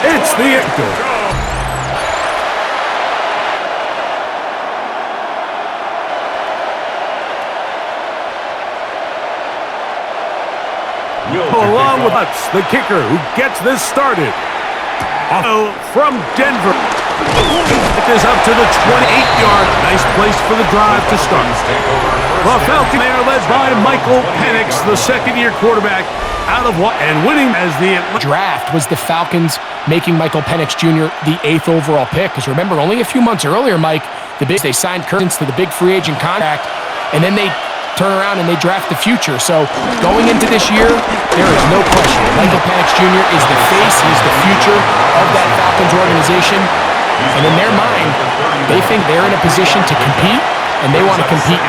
It's the anchor. Along with us, the kicker who gets this started. From Denver. It is up to the 28-yard. Nice place for the drive to start. Well, Falcons are led by Michael Penix, the second-year quarterback, out of what and winning as the draft was the Falcons making Michael Penix Jr. the 8th overall pick. Because remember, only a few months earlier, Mike, they signed Curtis to the big free agent contract, and then they turn around and they draft the future. So going into this year, there is no question. Michael Penix Jr. is the face. He's the future of that Falcons organization. And in their mind, they think they're in a position to compete, and they want to compete.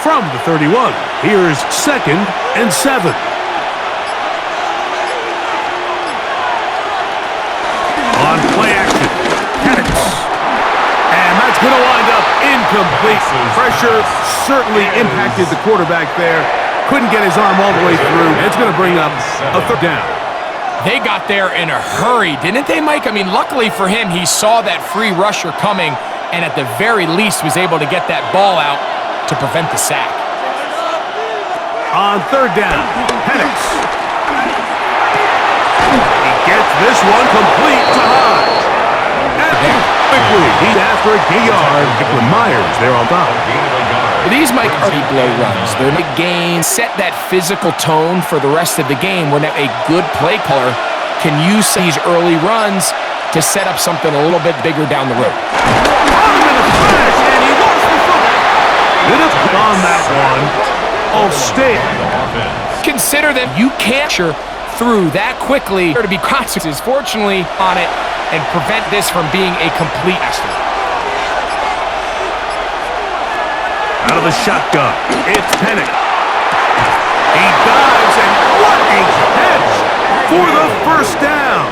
From the 31, here's 2nd and 7. On play action, Penix. And that's going to wind up incomplete. Pressure certainly impacted the quarterback there. Couldn't get his arm all the way through. It's going to bring up a 3rd down. They got there in a hurry, didn't they, Mike? I mean, luckily for him, he saw that free rusher coming and at the very least was able to get that ball out to prevent the sack. On 3rd down, Penix. He gets this one complete to Hodge. And quickly, he's after a yard. Myers there on top. These, Mike, are blow runs. They're big gains, set that physical tone for the rest of the game where a good play caller can use these early runs to set up something a little bit bigger down the road. And he lost the football. Did it on that one. All stay. Consider that you can't through that quickly to be consequences, fortunately, on it and prevent this from being a complete disaster. Out of the shotgun, it's Penix. He dives, and what a catch for the 1st down.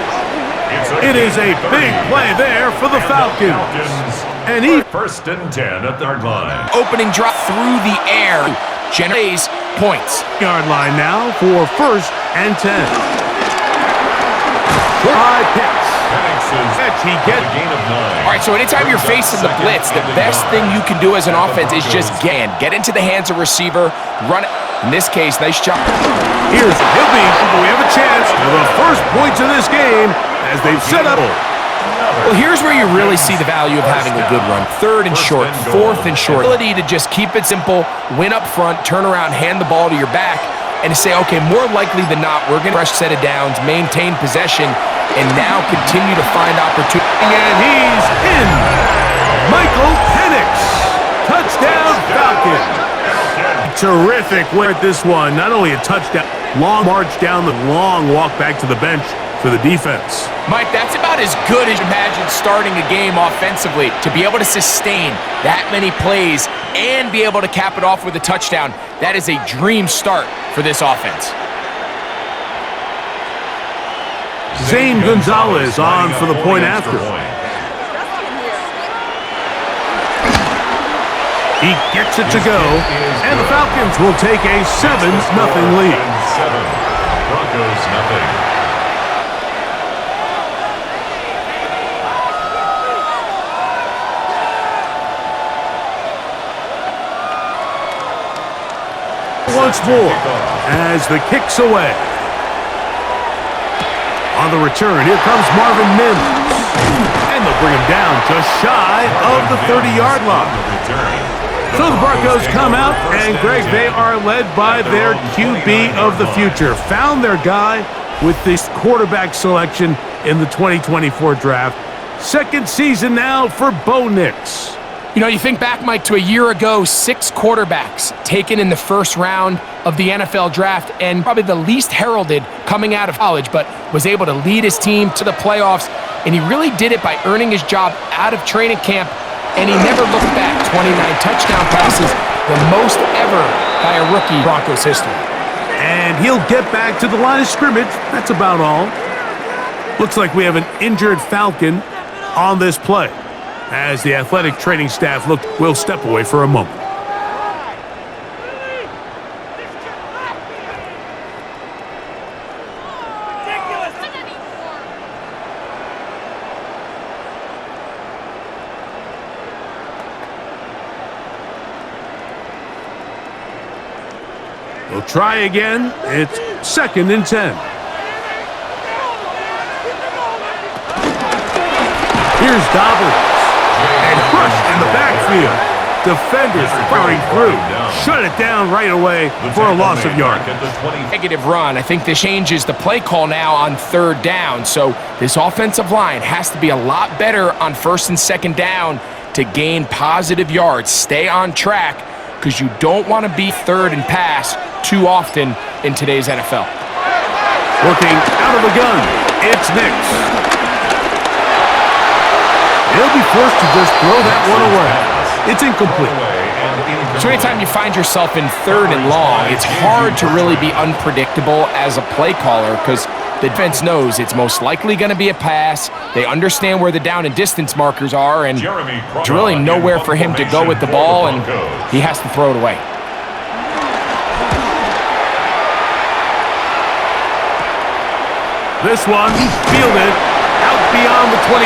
It is a big play there for the Falcons. And he 1st and 10 at the yard line. Opening drop through the air generates points. Yard line now for 1st and 10. Try Pitts. He gets a gain of 9. All right, so anytime you're facing the blitz, the best thing you can do as an offense is just get into the hands of receiver, run it. In this case, nice job. Here's we have a chance for the first points of this game as they've set up. Well, here's where you really see the value of having a good run. 3rd and short, 4th and short. Ability to just keep it simple, win up front, turn around, hand the ball to your back, and to say, okay, more likely than not, we're going to fresh set of downs, maintain possession, and now continue to find opportunity. And he's in. Michael Penix. Touchdown, Falcons. Terrific win at this one. Not only a touchdown, long march down the long walk back to the bench for the defense. Mike, that's about as good as you imagine starting a game offensively. To be able to sustain that many plays and be able to cap it off with a touchdown, that is a dream start for this offense. Zane Gonzalez on for the point after. He gets it to go, and the Falcons will take a 7-0 lead. Broncos nothing. Once more, as the kick's away. On the return, here comes Marvin Mims. And they'll bring him down just shy of the 30-yard line. So the Broncos come out, and Greg, they are led by their QB of the future. Found their guy with this quarterback selection in the 2024 draft. 2nd season now for Bo Nix. You know, you think back, Mike, to a year ago, 6 quarterbacks taken in the 1st round of the NFL draft, and probably the least heralded coming out of college, but was able to lead his team to the playoffs, and he really did it by earning his job out of training camp, and he never looked back. 29 touchdown passes, the most ever by a rookie in Broncos history. And he'll get back to the line of scrimmage. That's about all. Looks like we have an injured Falcon on this play, as the athletic training staff will step away for a moment. We'll try again. It's 2nd and 10. Here's Dobbins. And crushed in the backfield. Defenders firing through. Shut it down right away for a loss of yardage. Negative run. I think this changes the play call now on 3rd down. So this offensive line has to be a lot better on 1st and 2nd down to gain positive yards. Stay on track because you don't want to be 3rd and pass too often in today's NFL. Working out of the gun. It's Nix. He'll be forced to just throw that one away. It's incomplete. So anytime you find yourself in 3rd and long, it's hard to really be unpredictable as a play caller because the defense knows it's most likely going to be a pass. They understand where the down and distance markers are, and there's really nowhere for him to go with the ball, and he has to throw it away. This one fielded out beyond the 25.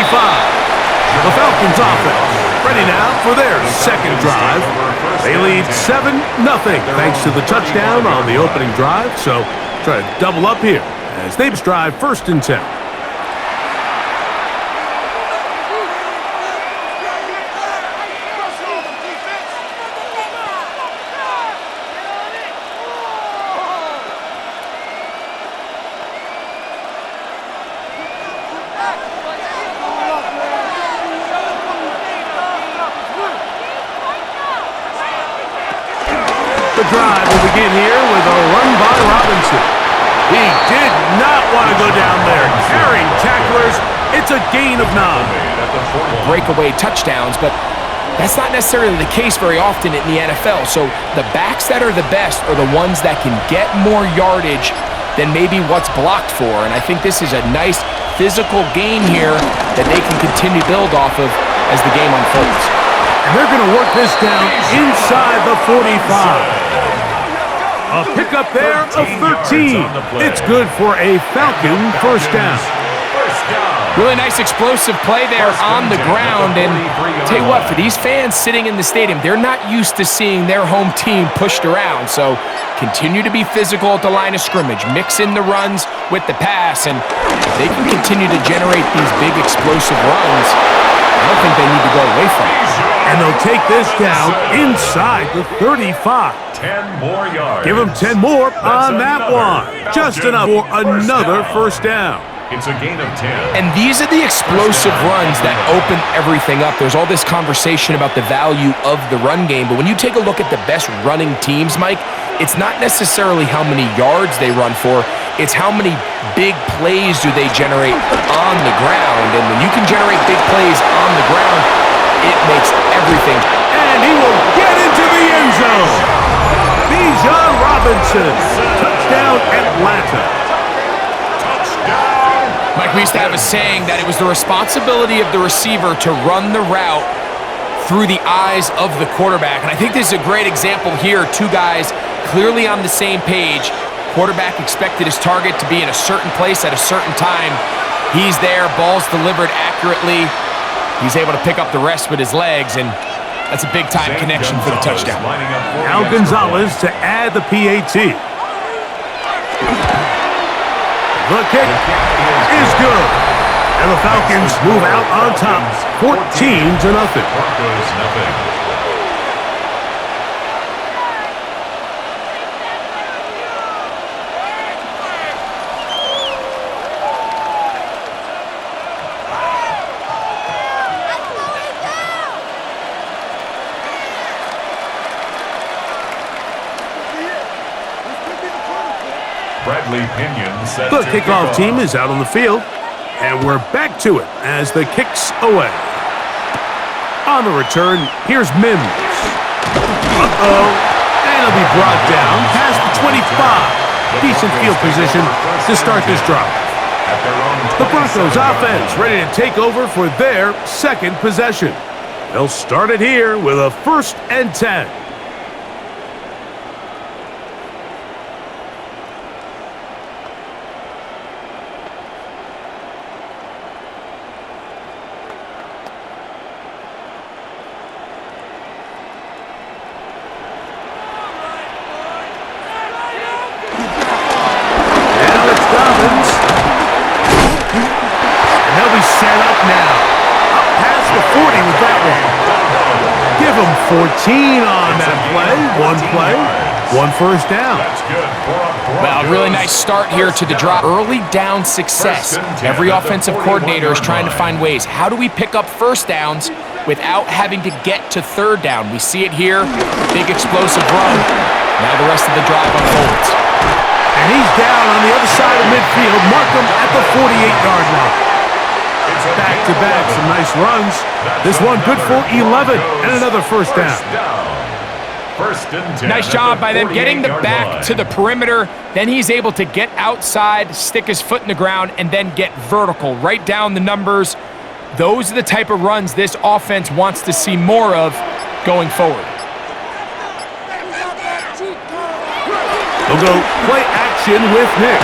The Falcons offense ready now for their 2nd drive. They lead 7-0 thanks to the touchdown on the opening drive. So try to double up here as they drive 1st and 10. The drive will begin here with a run by Robinson. He did not want to go down there. Carrying tacklers, it's a gain of 9. Breakaway touchdowns, but that's not necessarily the case very often in the NFL. So the backs that are the best are the ones that can get more yardage than maybe what's blocked for. And I think this is a nice physical game here that they can continue to build off of as the game unfolds. And they're going to work this down inside the 45. A pickup there of 13. It's good for a Falcon 1st down. Really nice explosive play there on the ground. And tell you what, for these fans sitting in the stadium, they're not used to seeing their home team pushed around. So continue to be physical at the line of scrimmage. Mix in the runs with the pass. And if they can continue to generate these big explosive runs, I don't think they need to go away from it. And they'll take this down inside the 35. 10 more yards. Give them 10 more on that one. Just enough for another 1st down. It's a gain of 10. And these are the explosive runs that open everything up. There's all this conversation about the value of the run game, but when you take a look at the best running teams, Mike, it's not necessarily how many yards they run for, it's how many big plays do they generate on the ground. And when you can generate big plays on the ground, it makes everything. And he will get into the end zone. Bijan Robinson. Touchdown, Atlanta. Mike, we used to have a saying that it was the responsibility of the receiver to run the route through the eyes of the quarterback. And I think this is a great example here. 2 guys clearly on the same page. Quarterback expected his target to be in a certain place at a certain time. He's there, ball's delivered accurately. He's able to pick up the rest with his legs, and that's a big-time connection for the touchdown. Now Gonzalez to add the PAT. The kick is good. And the Falcons move out on top, 14-0. Broncos, nothing. The kickoff team is out on the field, and we're back to it as the kick's away. On the return, here's Mims. And he'll be brought down past the 25. Decent field position to start this drive. The Broncos offense ready to take over for their 2nd possession. They'll start it here with a 1st and 10. now. Up past the 40 with that one. Give him 14 on that play. One first down. That's good for a Broncos. Well, a really nice start here to the drop. Early down success. Every offensive coordinator is trying to find ways. How do we pick up first downs without having to get to third down? We see it here. Big explosive run. Now the rest of the drive unfolds. And he's down on the other side of midfield. Mark him at the 48-yard line. Back-to-back, some nice runs. This one good for 11 and another first down. First and 10. Nice job by them getting the back to the perimeter. Then he's able to get outside, stick his foot in the ground, and then get vertical. Right down the numbers. Those are the type of runs this offense wants to see more of going forward. They'll go play action with Nix.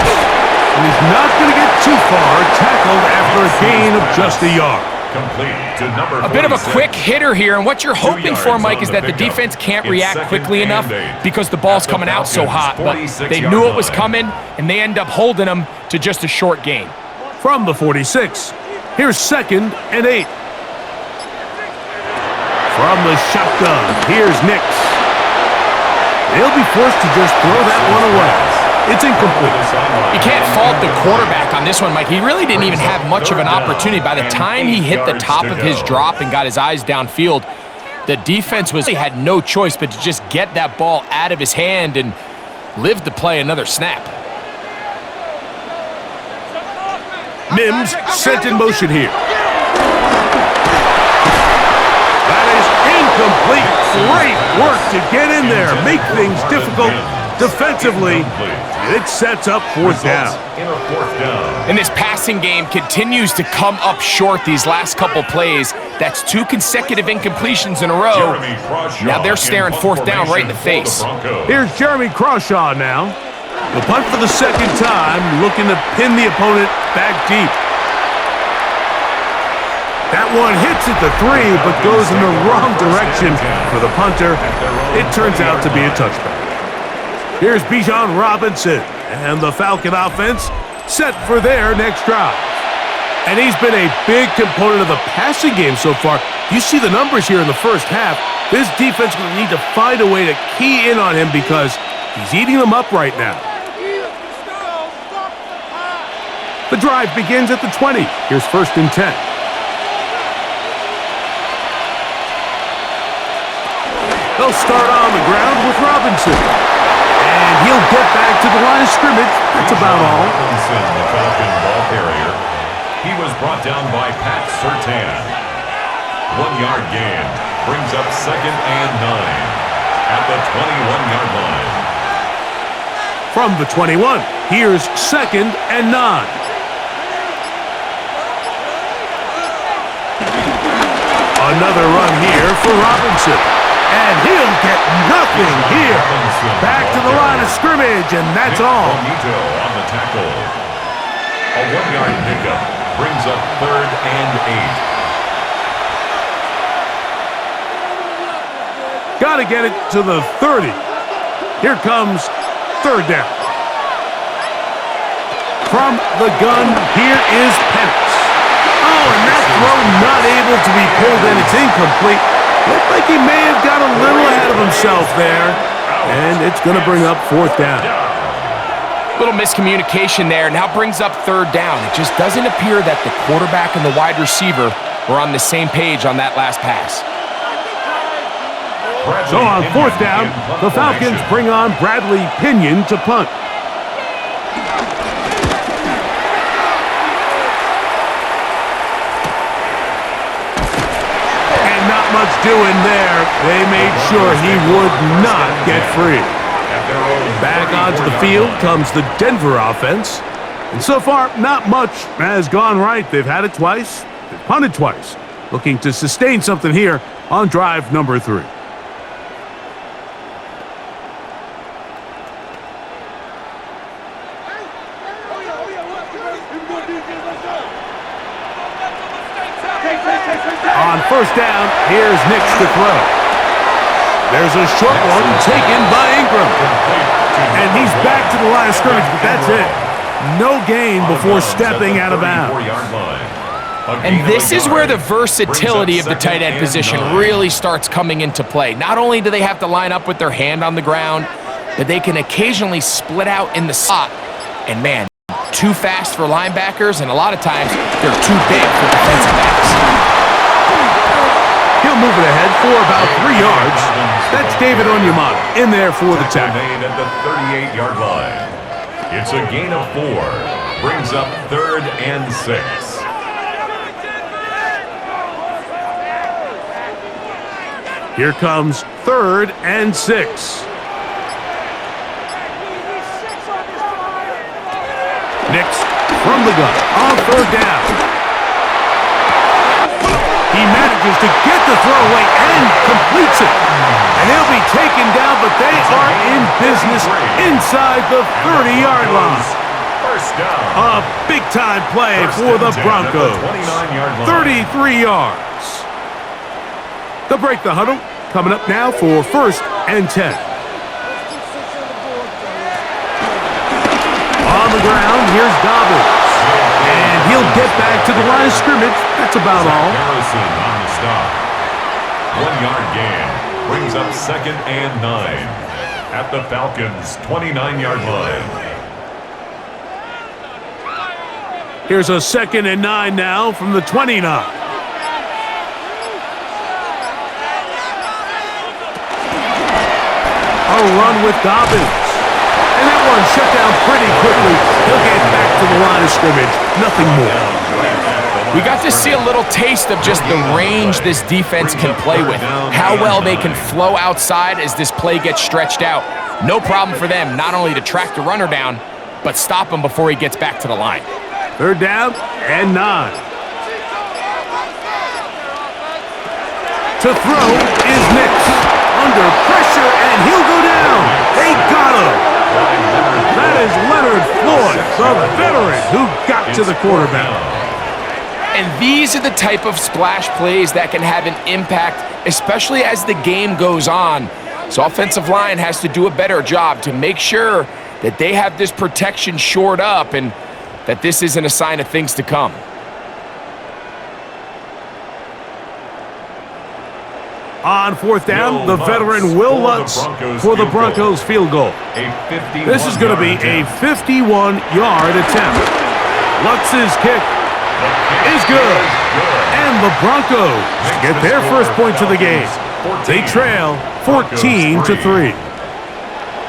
And he's not going to get too far, tackled after a gain of just a yard. Complete to number A bit of a 46. quick hitter here, and what you're hoping for, yards Mike, on is the that the pickup. defense can't It's react second quickly and enough 8 because the ball's at the coming out so Falcons' hot. But 46 they yard knew it was line. coming, and they end up holding them to just a short gain. From the 46, here's 2nd and 8. From the shotgun, here's Nix. They'll be forced to just throw that one away. It's incomplete. You can't fault the quarterback on this one, Mike. He really didn't even have much of an opportunity. By the time he hit the top of his drop and got his eyes downfield, the defense had no choice but to just get that ball out of his hand and live to play another snap. Mims sent in motion here. That is incomplete. Great work to get in there, make things difficult defensively. It sets up fourth down. In a fourth down. And this passing game continues to come up short these last couple plays. That's 2 consecutive incompletions in a row. Jeremy Crawshaw Now they're staring in fourth down right in the formation face. for the Broncos. Here's Jeremy Crawshaw now. The punt for the second time, looking to pin the opponent back deep. That one hits at the 3, but goes in the wrong direction for the punter. It turns out to be a touchback. Here's Bijan Robinson, and the Falcon offense set for their next drive. And he's been a big component of the passing game so far. You see the numbers here in the first half. This defense will need to find a way to key in on him because he's eating them up right now. The drive begins at the 20. Here's 1st and 10. They'll start on the ground with Robinson. And he'll get back to the line of scrimmage. That's about all. Robinson, the Falcon ball carrier. He was brought down by Pat Surtain. 1-yard gain brings up 2nd and 9 at the 21-yard line. From the 21, here's 2nd and 9. Another run here for Robinson. And he'll get nothing here. Back to the line of scrimmage, and that's all. Bonito on the tackle. A 1-yard pickup brings up 3rd and 8. Got to get it to the 30. Here comes 3rd down. From the gun, here is Penix. Oh, and that throw not able to be pulled in. It's incomplete. Looked like he may have got a little ahead of himself there. And it's going to bring up 4th down. Little miscommunication there. Now brings up 3rd down. It just doesn't appear that the quarterback and the wide receiver were on the same page on that last pass. So on 4th down, the Falcons bring on Bradley Pinion to punt. And not much doing there. They made sure he would not get free. Back onto the field comes the Denver offense. And so far, not much has gone right. They've had it twice. They've punted twice. Looking to sustain something here on drive number 3. On 1st down, here's Nix to throw. There's a short one taken by Ingram. And he's back to the line of scrimmage, but that's it. No gain before stepping out of bounds. And this is where the versatility of the tight end position really starts coming into play. Not only do they have to line up with their hand on the ground, but they can occasionally split out in the slot. And man, too fast for linebackers, and a lot of times they're too big for defensive backs. He'll move it ahead for about 3 yards. That's David Onyemata in there for the tackle. Made at the 38-yard line. It's a gain of 4. Brings up 3rd and 6. Here comes 3rd and 6. Nix from the gun on 3rd down. He manages to get the throwaway and completes it. And he'll be taken down, but they are in business inside the 30-yard line. First down. A big-time play for the Broncos. 33 yards. They'll break the huddle. Coming up now for 1st and 10. On the ground, here's Dobbins. And he'll get back to the line of scrimmage. That's about all. Harrison on the stop. 1-yard gain. Brings up 2nd and 9. At the Falcons' 29-yard line. Here's a 2nd and 9 now from the 29. A run with Dobbins. And that one shut down pretty quickly. He'll get back to the line of scrimmage. Nothing more. We got to see a little taste of just the range this defense can play with. How well they can flow outside as this play gets stretched out. No problem for them not only to track the runner down, but stop him before he gets back to the line. 3rd down and 9. To throw is Nix. Under pressure, and he'll go down. They got him. That is Leonard Floyd, the veteran who got to the quarterback. And these are the type of splash plays that can have an impact, especially as the game goes on. So offensive line has to do a better job to make sure that they have this protection shored up and that this isn't a sign of things to come. On 4th down, the veteran Will Lutz for the Broncos field goal. This is going to be a 51-yard attempt. Lutz's kick is good. And the Broncos get their first points of the game. They trail 14-3.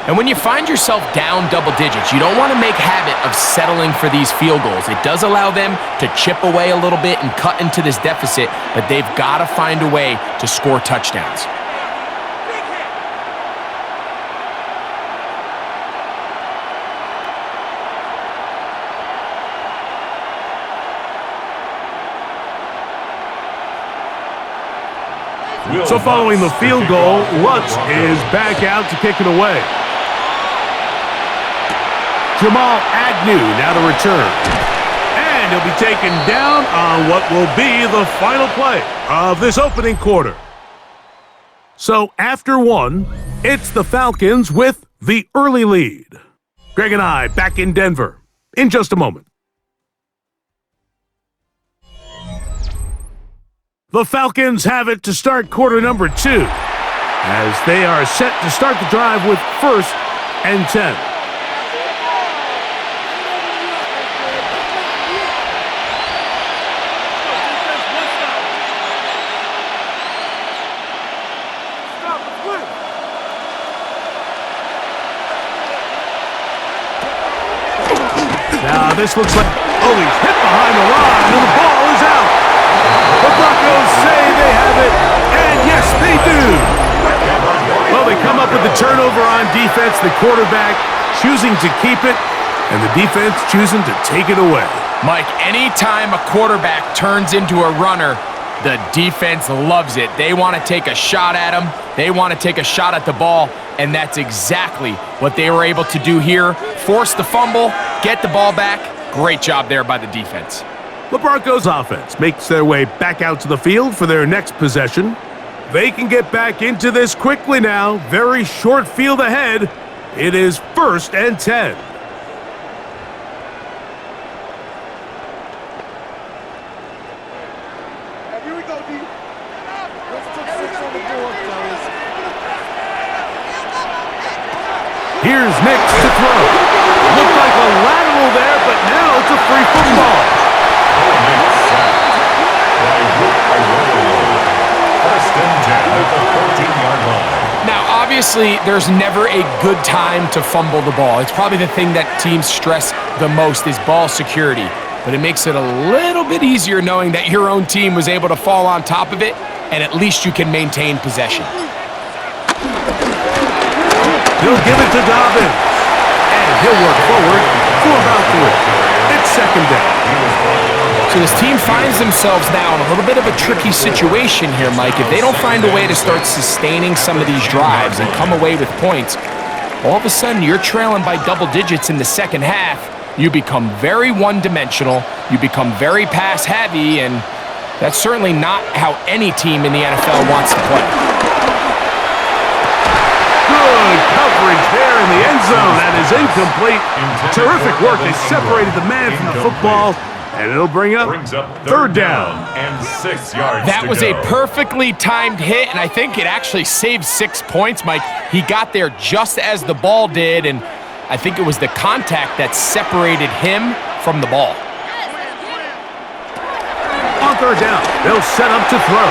And when you find yourself down double digits, you don't want to make habit of settling for these field goals. It does allow them to chip away a little bit and cut into this deficit, but they've got to find a way to score touchdowns. So following the field goal, Lutz is back out to kick it away. Jamal Agnew now to return. And he'll be taken down on what will be the final play of this opening quarter. So after 1, it's the Falcons with the early lead. Greg and I back in Denver in just a moment. The Falcons have it to start quarter number 2 as they are set to start the drive with 1st and 10. Now this looks like, he's hit behind the line and the ball is out. The Broncos say they have it, and yes, they do. Well, they come up with the turnover on defense, the quarterback choosing to keep it, and the defense choosing to take it away. Mike, anytime a quarterback turns into a runner, the defense loves it. They want to take a shot at him. They want to take a shot at the ball, and that's exactly what they were able to do here. Force the fumble, get the ball back. Great job there by the defense. The Broncos offense makes their way back out to the field for their next possession. They can get back into this quickly now. Very short field ahead. It is 1st and 10. Here's Nix to throw. Looked like a lateral there, but now it's a free football. First and 10 at the 14-yard line. Now, obviously, there's never a good time to fumble the ball. It's probably the thing that teams stress the most is ball security. But it makes it a little bit easier knowing that your own team was able to fall on top of it, and at least you can maintain possession. He'll give it to Dobbins. And he'll work forward for about 3. It's second down. So this team finds themselves now in a little bit of a tricky situation here, Mike. If they don't find a way to start sustaining some of these drives and come away with points, all of a sudden you're trailing by double digits in the second half. You become very one-dimensional. You become very pass-heavy, and that's certainly not how any team in the NFL wants to play. Good coverage there in the end zone. That is incomplete. Terrific work. They separated the man from the football, and it'll bring up third down and 6 yards. That was a perfectly timed hit, and I think it actually saved 6 points, Mike. He got there just as the ball did, and I think it was the contact that separated him from the ball. On third down, they'll set up to throw.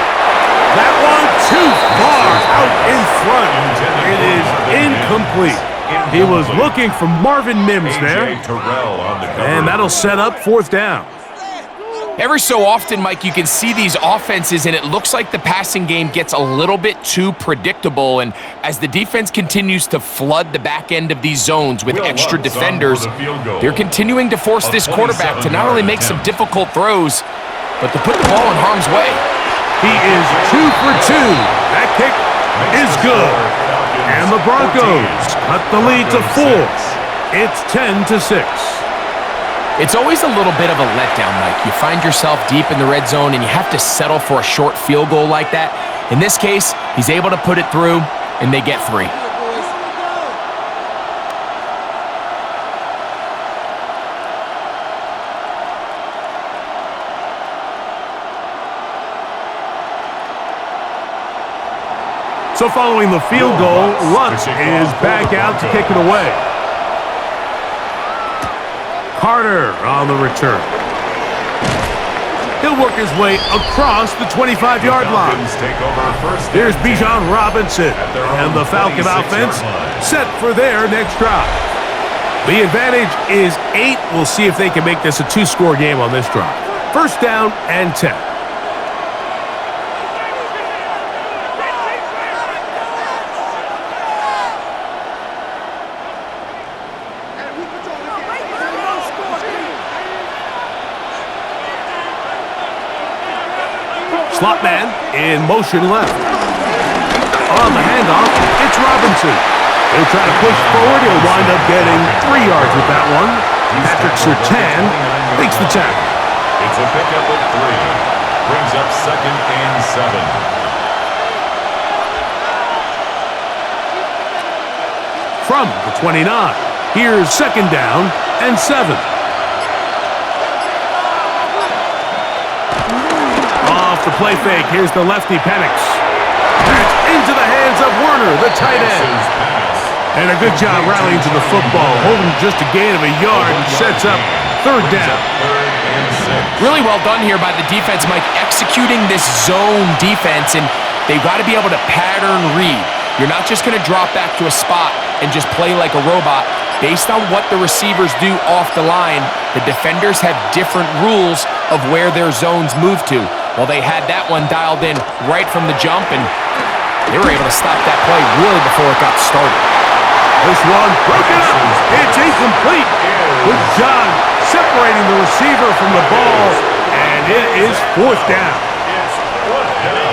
That one too far out in front. It is incomplete. He was looking for Marvin Mims there. And that'll set up fourth down. Every so often, Mike, you can see these offenses, and it looks like the passing game gets a little bit too predictable. And as the defense continues to flood the back end of these zones with extra defenders, they're continuing to force this quarterback to not only make some difficult throws, but to put the ball in harm's way. He is 2 for 2. That kick is good. And the Broncos cut the lead to 4. It's 10-6. It's always a little bit of a letdown, Mike. You find yourself deep in the red zone and you have to settle for a short field goal like that. In this case, he's able to put it through, and they get 3. So following the field goal, Lutz is back out to kick it away. Carter on the return. He'll work his way across the 25-yard line. Here's Bijan Robinson, and the Falcon offense set for their next drive. The advantage is 8. We'll see if they can make this a 2-score game on this drive. First down and 10. Slot man in motion left. On the handoff, it's Robinson. He'll try to push forward. He'll wind up getting 3 yards with that one. Patrick Surtain makes the tackle. It's a pickup of 3. Brings up second and 7. From the 29, here's second down and 7. The play fake. Here's the lefty Penix. That's into the hands of Werner, the tight end. And a good job rallying to the football, holding just a gain of a yard, and sets up third down. Really well done here by the defense, Mike, executing this zone defense, and they've got to be able to pattern read. You're not just going to drop back to a spot and just play like a robot. Based on what the receivers do off the line, the defenders have different rules of where their zones move to. Well, they had that one dialed in right from the jump, and they were able to stop that play really before it got started. This one broken up. It's incomplete. Good job separating the receiver from the ball, and it is fourth down.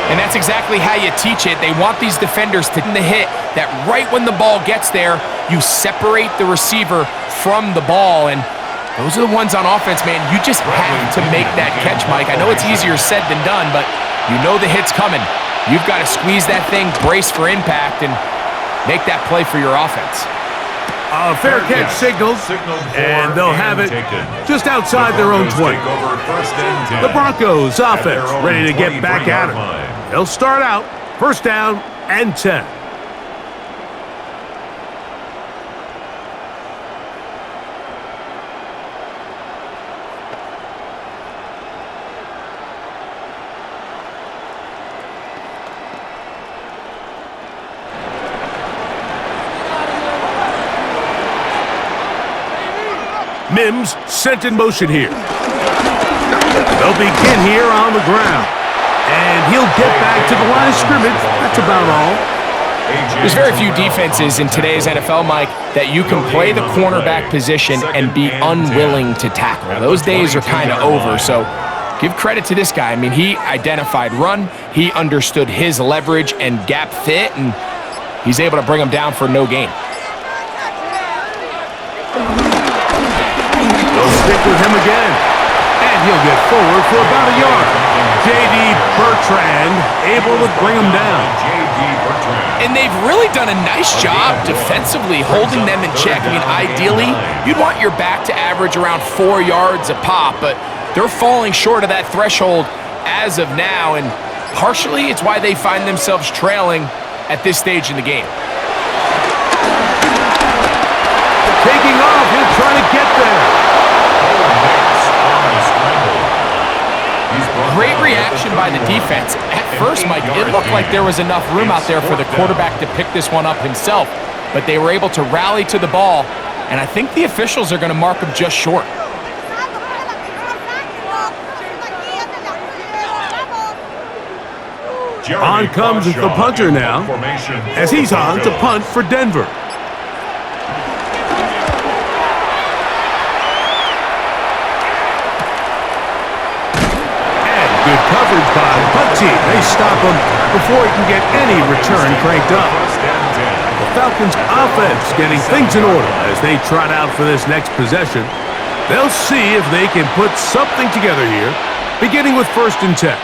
And that's exactly how you teach it. They want these defenders to hit that right when the ball gets there, you separate the receiver from the ball, and those are the ones on offense, man. You just have to make that catch, Mike. I know it's easier said than done, but you know the hit's coming. You've got to squeeze that thing, brace for impact, and make that play for your offense. Fair catch signaled, and they'll have it just outside their own 20. The Broncos offense ready to get back at it. They'll start out first down and 10. Mims sent in motion here. They'll begin here on the ground. And he'll get back to the line of scrimmage. That's about all. There's very few defenses in today's NFL, Mike, that you can play the cornerback position and be unwilling to tackle. Those days are kind of over, so give credit to this guy. I mean, he identified run, he understood his leverage and gap fit, and he's able to bring him down for no gain. They'll stick with him again, and he'll get forward for about a yard. J.D. Bertrand able to bring him down. And they've really done a nice job defensively holding them in check. I mean, ideally, you'd want your back to average around 4 yards a pop, but they're falling short of that threshold as of now, and partially it's why they find themselves trailing at this stage in the game. Taking off, he'll try to get there. Great reaction by the defense. At first, Mike, it looked like there was enough room out there for the quarterback to pick this one up himself, but they were able to rally to the ball, and I think the officials are going to mark him just short. On comes the punter now, as he's on to punt for Denver. Good coverage by the punt team. They stop him before he can get any return cranked up. The Falcons offense getting things in order as they trot out for this next possession. They'll see if they can put something together here, beginning with 1st and 10.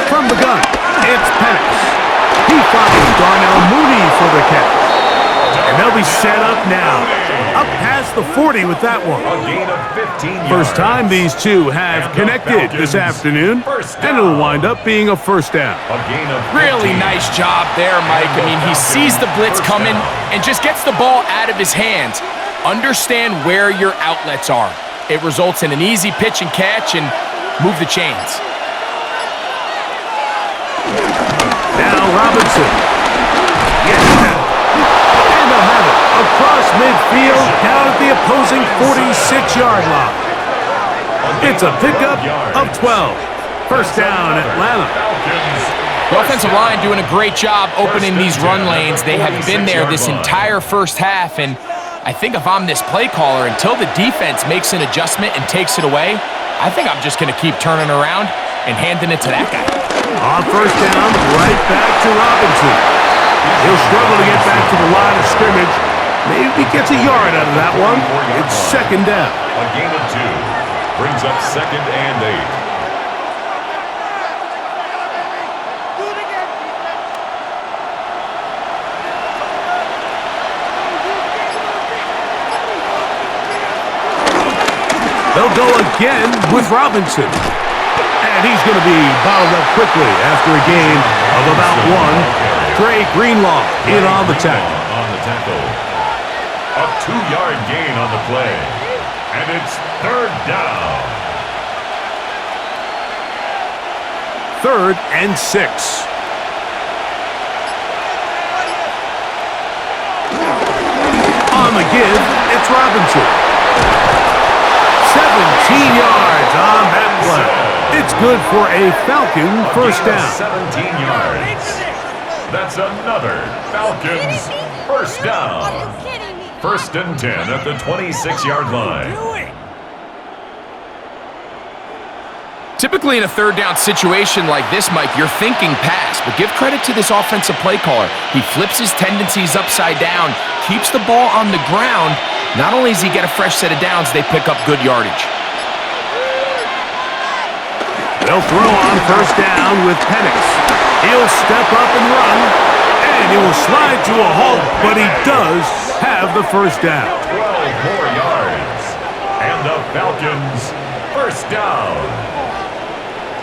From the gun, it's Penix. He follows Darnell Mooney for the catch. And they'll be set up now. Up past the 40 with that one. A gain of 15 yards. First time these two have connected this afternoon, and it'll wind up being a first down. A gain of 15. Really nice job there, Mike. I mean, he sees the blitz coming and just gets the ball out of his hands. Understand where your outlets are. It results in an easy pitch and catch and move the chains. Now Robinson. Yes, and they'll have it across midfield down at the opposing 46-yard line. It's a pickup of 12. First down, Atlanta. The offensive line doing a great job opening these run lanes. They have been there this entire first half, and I think if I'm this play caller, until the defense makes an adjustment and takes it away, I think I'm just going to keep turning around and handing it to that guy. On first down, right back to Robinson. He'll struggle to get back to the line of scrimmage. Maybe gets a yard out of that one. It's 2nd down. A gain of 2 brings up 2nd and 8. They'll go again with Robinson. And he's going to be bottled up quickly after a gain of about 1. Dre Greenlaw in on the tackle. A 2-yard gain on the play. And it's 3rd down. 3rd and 6. On the give, it's Robinson. 17 yards on that play. It's good for a Falcon first down. 17 yards. That's another Falcons first down. 1st and 10 at the 26-yard line. Typically in a third down situation like this, Mike, you're thinking pass, but give credit to this offensive play caller. He flips his tendencies upside down, keeps the ball on the ground. Not only does he get a fresh set of downs, they pick up good yardage. They'll throw on first down with Penix. He'll step up and run, and he will slide to a halt, but he does have the first down. 12 more yards, and the Falcons first down.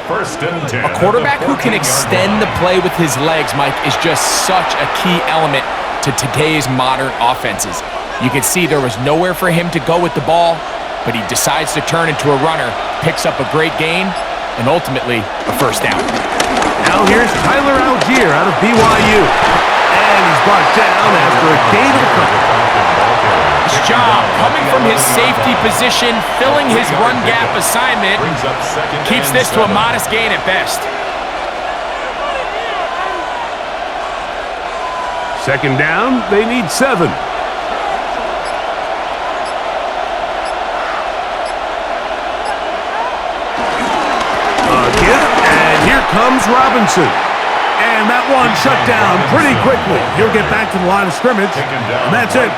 First and 10. A quarterback who can extend the play with his legs, Mike, is just such a key element to today's modern offenses. You can see there was nowhere for him to go with the ball, but he decides to turn into a runner, picks up a great gain, and ultimately a first down. Now here's Tyler Algier out of BYU. And he's brought down after a gain of a couple. Nice job coming from his safety position, filling his run gap assignment. Keeps this to a modest gain at best. Second down, they need 7. And here comes Robinson. And that one shut down pretty quickly. He'll get back to the line of scrimmage, and that's it.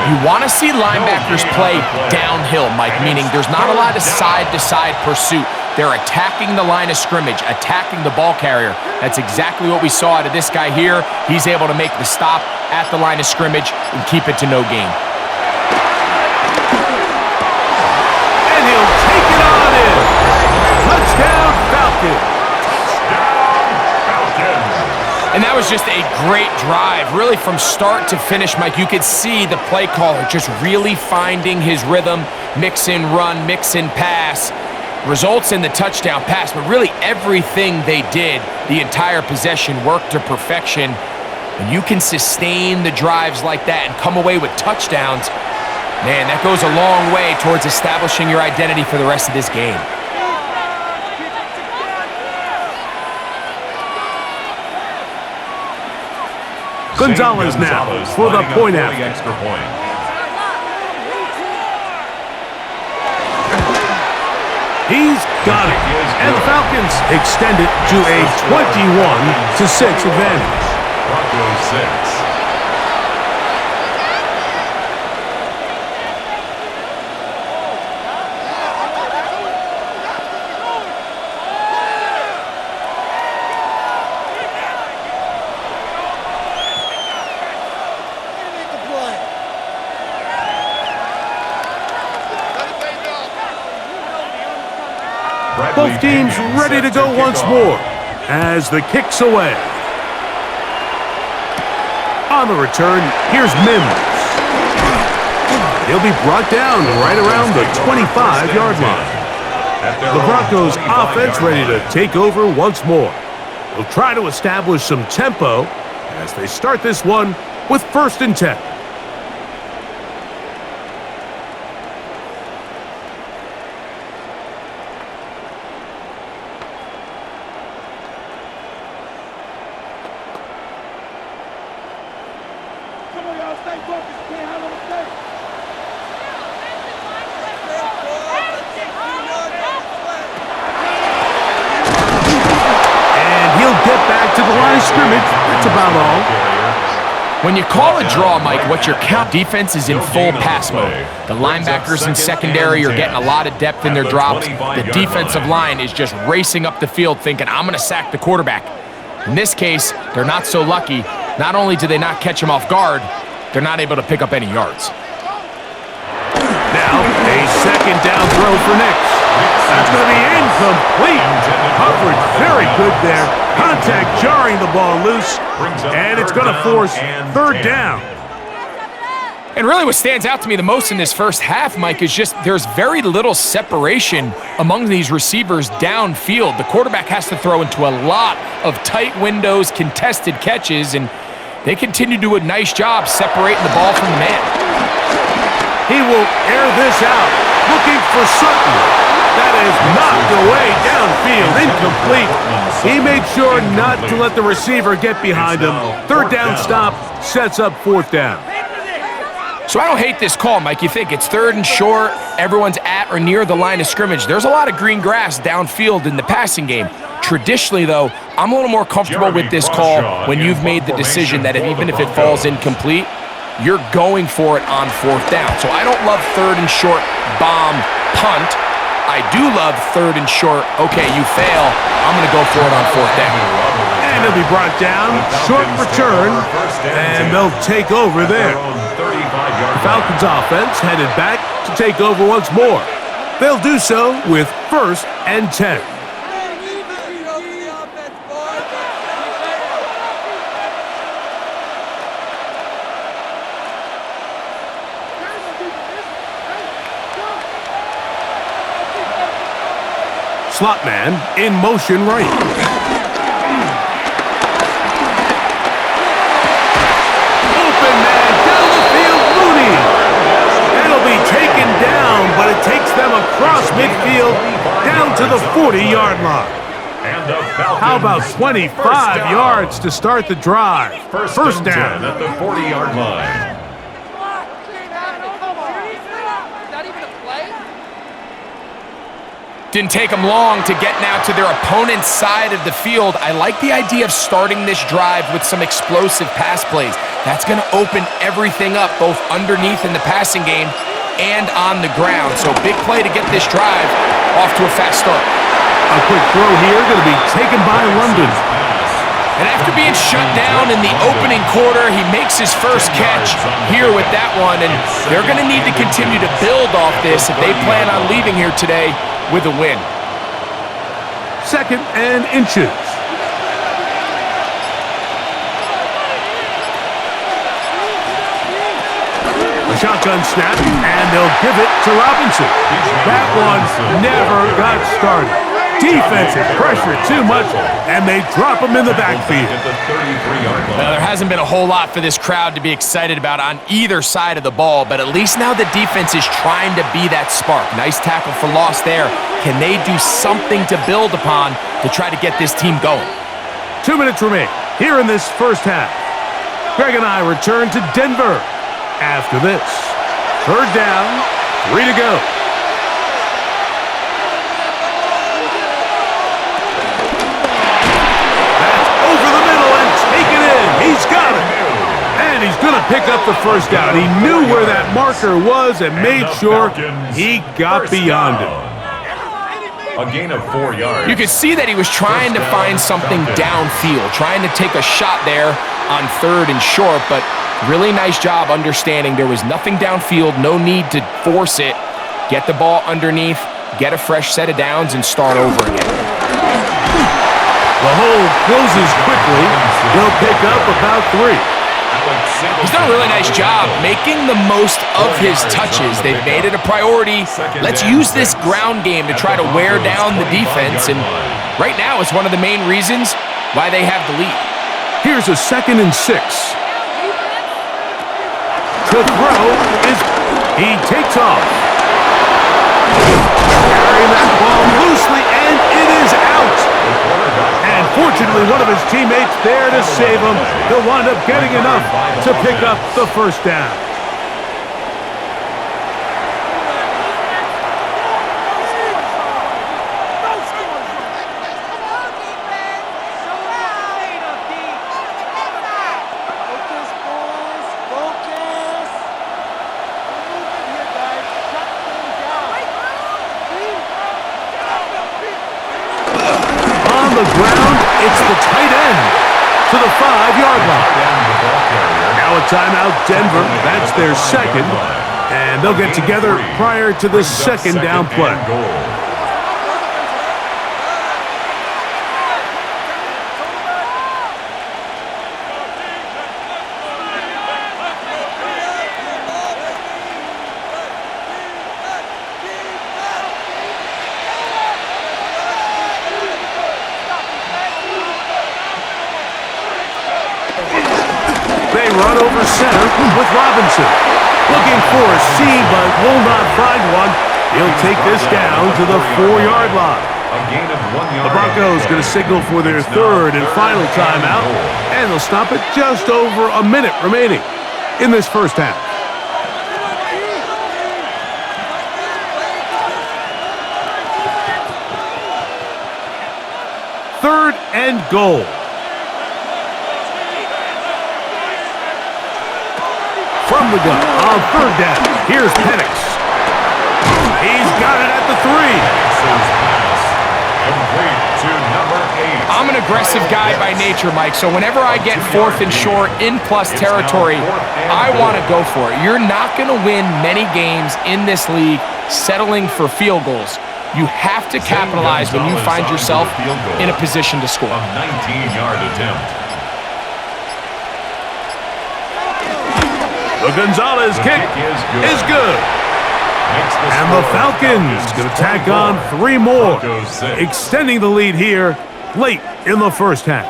You want to see linebackers play downhill, Mike, meaning there's not a lot of side-to-side pursuit. They're attacking the line of scrimmage, attacking the ball carrier. That's exactly what we saw out of this guy here. He's able to make the stop at the line of scrimmage and keep it to no gain. And he'll take it on in. Touchdown, Falcons. And that was just a great drive, really from start to finish, Mike. You could see the play caller just really finding his rhythm, mix in run, mix in pass, results in the touchdown pass, but really everything they did, the entire possession worked to perfection. When you can sustain the drives like that and come away with touchdowns, man, that goes a long way towards establishing your identity for the rest of this game. Gonzalez now for the point after. Extra point. He's got it. And the Falcons extend it to a 21-6 advantage. Broncos 6. Both teams ready to go once more as the kick's away. On the return, here's Mims. He'll be brought down right around the 25-yard line. The Broncos offense ready to take over once more. They'll try to establish some tempo as they start this one with 1st and 10. That's about all. When you call a draw, Mike, what your count defense is in full pass mode. The linebackers and secondary are getting a lot of depth in their drops. The defensive line is just racing up the field thinking, I'm going to sack the quarterback. In this case, they're not so lucky. Not only do they not catch him off guard, they're not able to pick up any yards. Now, a second down throw for Nix. That's going to be incomplete. Coverage very good there. Contact jarring the ball loose, and it's going to force 3rd down. And really what stands out to me the most in this first half, Mike, is just there's very little separation among these receivers downfield. The quarterback has to throw into a lot of tight windows, contested catches, and they continue to do a nice job separating the ball from the man. He will air this out, looking for Sutton. That is knocked away downfield, incomplete. He made sure not to let the receiver get behind him. 3rd down stop sets up 4th down. So I don't hate this call, Mike. You think it's 3rd and short, everyone's at or near the line of scrimmage. There's a lot of green grass downfield in the passing game. Traditionally, though, I'm a little more comfortable with this call when you've made the decision that even if it falls incomplete, you're going for it on 4th down. So I don't love 3rd and short, bomb, punt. I do love 3rd and short, okay, you fail, I'm going to go for it on 4th down. And he'll be brought down, short return, and they'll take over there. The Falcons offense headed back to take over once more. They'll do so with 1st and 10. Slot man in motion right. Open man down the field, Mooney. That'll be taken down, but it takes them across midfield down to the 40-yard line. How about 25 yards to start the drive? First down at the 40-yard line. Didn't take them long to get now to their opponent's side of the field. I like the idea of starting this drive with some explosive pass plays. That's going to open everything up, both underneath in the passing game and on the ground. So big play to get this drive off to a fast start. A quick throw here going to be taken by London. And after being shut down in the opening quarter, he makes his first catch here with that one. And they're going to need to continue to build off this if they plan on leaving here today with a win. 2nd and inches. A shotgun snap, and they'll give it to Robinson. That one never got started. Defensive pressure too much, and they drop him in the backfield. Now, there hasn't been a whole lot for this crowd to be excited about on either side of the ball, but at least now the defense is trying to be that spark. Nice tackle for loss there. Can they do something to build upon to try to get this team going? 2 minutes remain here in this first half. Greg and I return to Denver after this. 3rd down, 3 to go. He's got it. And he's going to pick up the first down. He knew where that marker was and made sure he got beyond it. A gain of 4 yards. You could see that he was trying to find something downfield, trying to take a shot there on 3rd and short, but really nice job understanding there was nothing downfield, no need to force it. Get the ball underneath, get a fresh set of downs, and start over again. The hole closes quickly. They'll pick up about 3. He's done a really nice job making the most of his touches. They've made it a priority. Let's use this ground game to try to wear down the defense, and right now it's one of the main reasons why they have the lead. Here's a 2nd and 6. To throw is he takes off. Carrying that ball loosely, and it is out. And fortunately, one of his teammates there to save him. He'll wind up getting enough to pick up the first down. Ground, it's the tight end to the 5-yard line. Now a timeout, Denver. That's their 2nd, and they'll get together prior to the 2nd down play. Run over center with Robinson. Looking for a seam, but will not find one. He'll take this down to the 4-yard line. The Broncos going to signal for their 3rd and final timeout, and they'll stop it just over a minute remaining in this first half. 3rd and goal. From the gun on 3rd down. Here's Penix. He's got it at the 3. Complete to number 8. I'm an aggressive guy by nature, Mike, so whenever I get 4th and short in plus territory, I want to go for it. You're not going to win many games in this league settling for field goals. You have to capitalize when you find yourself in a position to score. A 19-yard attempt. The Gonzalez kick is good. And the Falcons going to tack on 3 more, extending the lead here late in the first half.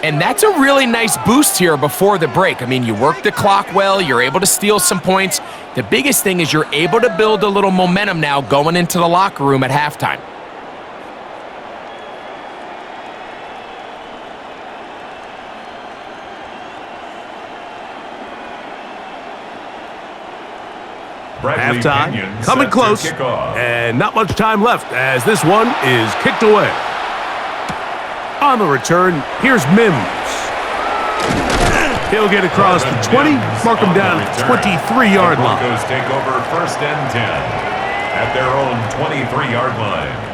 And that's a really nice boost here before the break. I mean, you work the clock well, you're able to steal some points. The biggest thing is you're able to build a little momentum now going into the locker room at halftime. Halftime coming close, and not much time left as this one is kicked away. On the return, here's Mims. He'll get across the 20, mark him down at the 23-yard line. Broncos take over 1st and 10 at their own 23-yard line.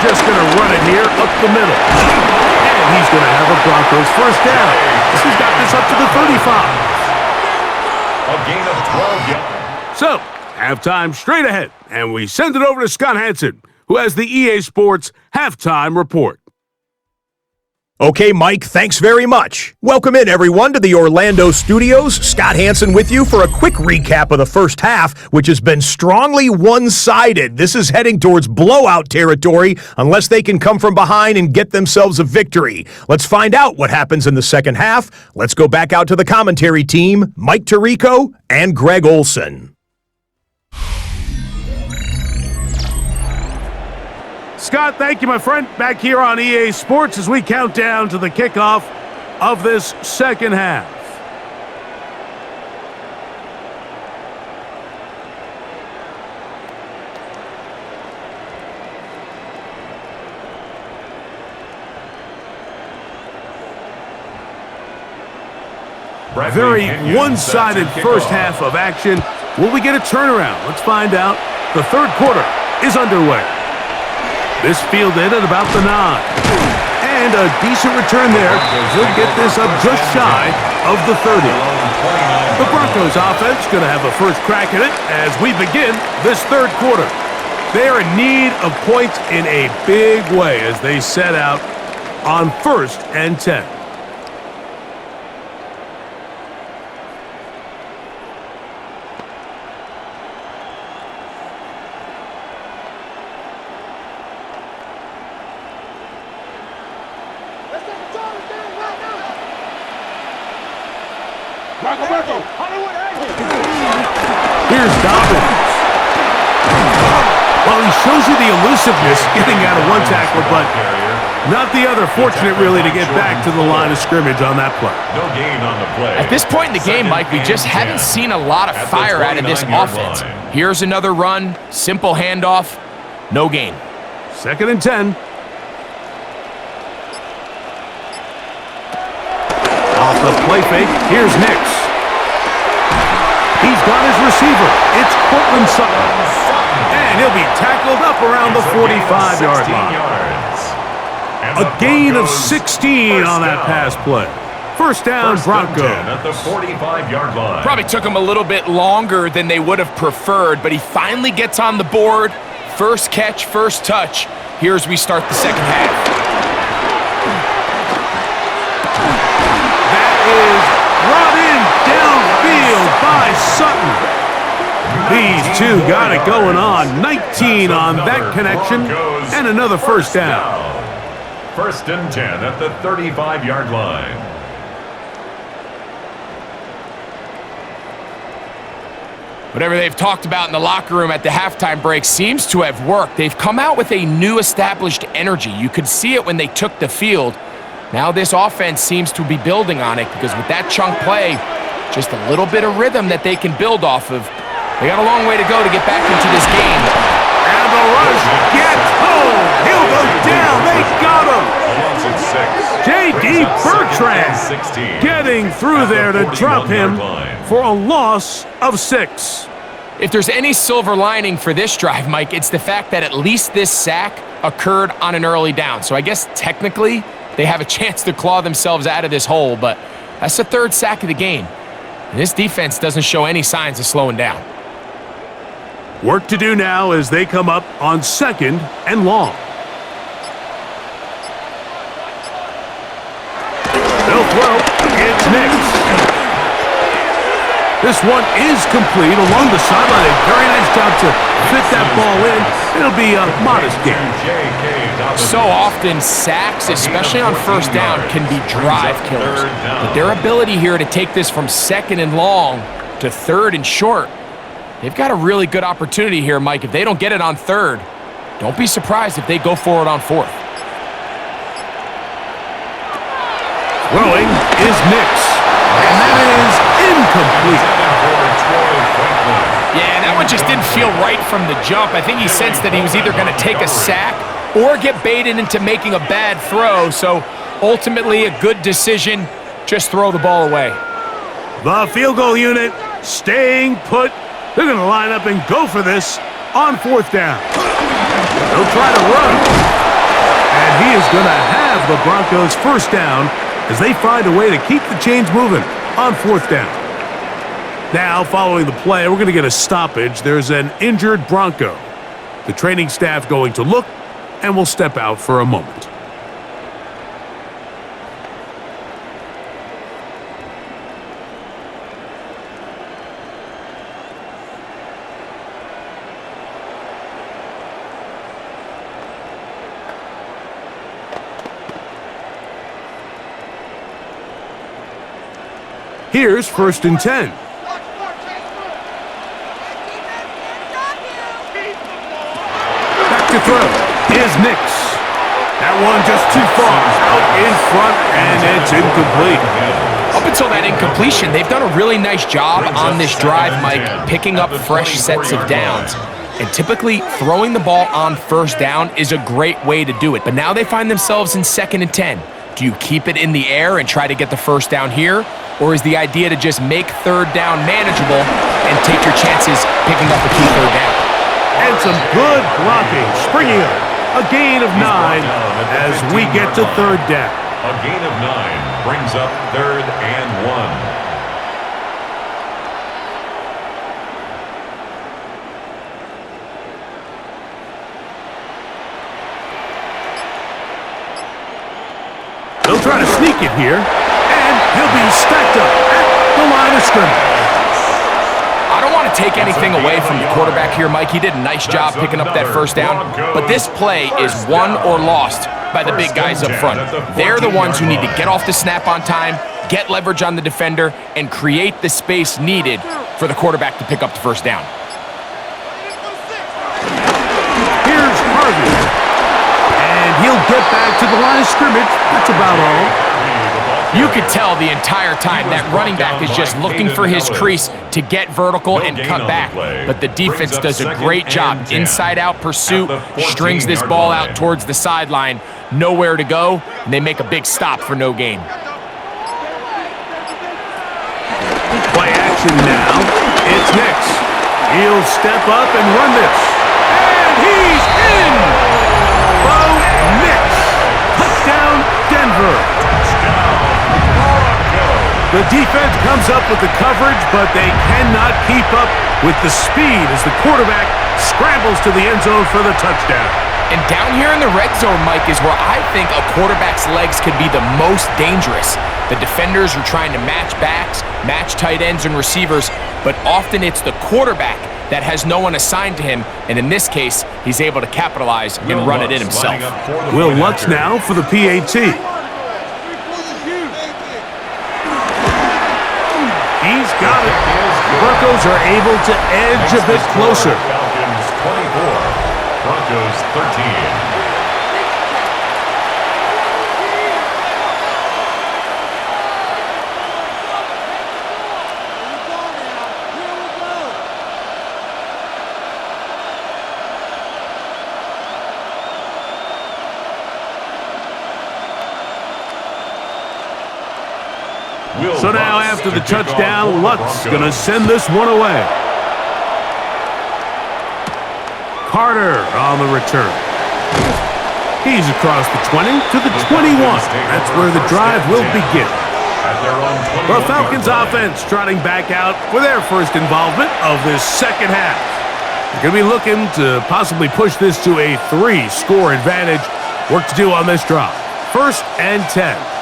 Just going to run it here up the middle. And he's going to have a Broncos 1st down. He's got this up to the 35. A gain of 12 yards. So, halftime straight ahead. And we send it over to Scott Hansen, who has the EA Sports halftime report. Okay, Mike, thanks very much. Welcome in, everyone, to the Orlando studios. Scott Hansen with you for a quick recap of the first half, which has been strongly one-sided. This is heading towards blowout territory unless they can come from behind and get themselves a victory. Let's find out what happens in the second half. Let's go back out to the commentary team, Mike Tirico and Greg Olson. Scott, thank you, my friend. Back here on EA Sports as we count down to the kickoff of this second half. Very one-sided first half of action. Will we get a turnaround? Let's find out. The 3rd quarter is underway. This fielded at about the 9. And a decent return there. He'll get this up just shy of the 30. The Broncos offense going to have a first crack at it as we begin this 3rd quarter. They are in need of points in a big way as they set out on 1st and 10. Here's Dobbins. Well, he shows you the elusiveness getting out of one tackle, but not the other. Fortunate, really, to get back to the line of scrimmage on that play. No gain on the play. At this point in the game, Mike, we just haven't seen a lot of fire out of this offense. Here's another run, simple handoff, no gain. 2nd and 10. Off the play fake, here's Nix. He's got his receiver. It's Cortland Sutton. And he'll be tackled up around the 45-yard line. A gain of 16 on that pass play. 1st down, Broncos. At the 45-yard line. Probably took him a little bit longer than they would have preferred, but he finally gets on the board. First catch, first touch. Here as we start the second half. That is brought in downfield by Sutton. These two got it going on. 19 on that connection, and another first down. 1st and 10 at the 35-yard line. Whatever they've talked about in the locker room at the halftime break seems to have worked. They've come out with a new established energy. You could see it when they took the field. Now this offense seems to be building on it because with that chunk play, just a little bit of rhythm that they can build off of. They got a long way to go to get back into this game. And the rush gets home. He'll go down. They got him. J.D. Bertrand getting through there to drop him for a loss of 6. If there's any silver lining for this drive, Mike, it's the fact that at least this sack occurred on an early down. So I guess technically they have a chance to claw themselves out of this hole, but that's the 3rd sack of the game. And this defense doesn't show any signs of slowing down. Work to do now as they come up on 2nd and long. They'll throw. It's Nix. This one is complete along the sideline. A very nice job to fit that ball in. It'll be a modest gain. So often, sacks, especially on 1st down, can be drive killers. But their ability here to take this from 2nd and long to 3rd and short, they've got a really good opportunity here, Mike. If they don't get it on 3rd, don't be surprised if they go for it on 4th. Throwing is Nix. And that is incomplete. Yeah, that one just didn't feel right from the jump. I think he sensed that he was either going to take a sack or get baited into making a bad throw. So ultimately a good decision. Just throw the ball away. The field goal unit staying put. They're going to line up and go for this on 4th down. They'll try to run. And he is going to have the Broncos 1st down as they find a way to keep the chains moving on 4th down. Now, following the play, we're going to get a stoppage. There's an injured Bronco. The training staff going to look and will step out for a moment. Here's 1st and 10. Back to throw is Nix. That one just too far out in front, and it's incomplete. Up until that incompletion, they've done a really nice job on this drive, Mike, picking up fresh sets of downs. And typically, throwing the ball on 1st down is a great way to do it. But now they find themselves in 2nd and 10. Do you keep it in the air and try to get the 1st down here? Or is the idea to just make 3rd down manageable and take your chances picking up a key 3rd down? And some good blocking, springing up. A gain of 9 as we get to 3rd down. A gain of 9 brings up 3rd and 1. They'll try to sneak it here, and he'll be stacked up at the line of scrimmage. I don't want to take anything away from the quarterback here, Mike. He did a nice job picking up that 1st down, but this play is won or lost by the big guys up front. They're the ones who need to get off the snap on time, get leverage on the defender, and create the space needed for the quarterback to pick up the 1st down. Here's Harvey. And he'll get back to the line of scrimmage. That's about all. You could tell the entire time that running back is just looking for his crease to get vertical and cut back. But the defense does a great job. Inside-out pursuit, strings this ball out towards the sideline. Nowhere to go, and they make a big stop for no gain. Play action now. It's Nix. He'll step up and run this. And he's in! Bo Nix. Touchdown, Denver. The defense comes up with the coverage, but they cannot keep up with the speed as the quarterback scrambles to the end zone for the touchdown. And down here in the red zone, Mike, is where I think a quarterback's legs could be the most dangerous. The defenders are trying to match backs, match tight ends and receivers, but often it's the quarterback that has no one assigned to him, and in this case, he's able to capitalize and run it in himself. Will Lutz now for the PAT. He's got it. The Broncos are able to edge a bit closer. Falcons 24, Broncos 13. So now after the touchdown, Luck's going to send this one away. Carter on the return. He's across the 20 to the 21. That's where the drive will begin. The Falcons offense trotting back out for their first involvement of this second half. They're going to be looking to possibly push this to a 3-score advantage. Work to do on this drive. 1st and 10.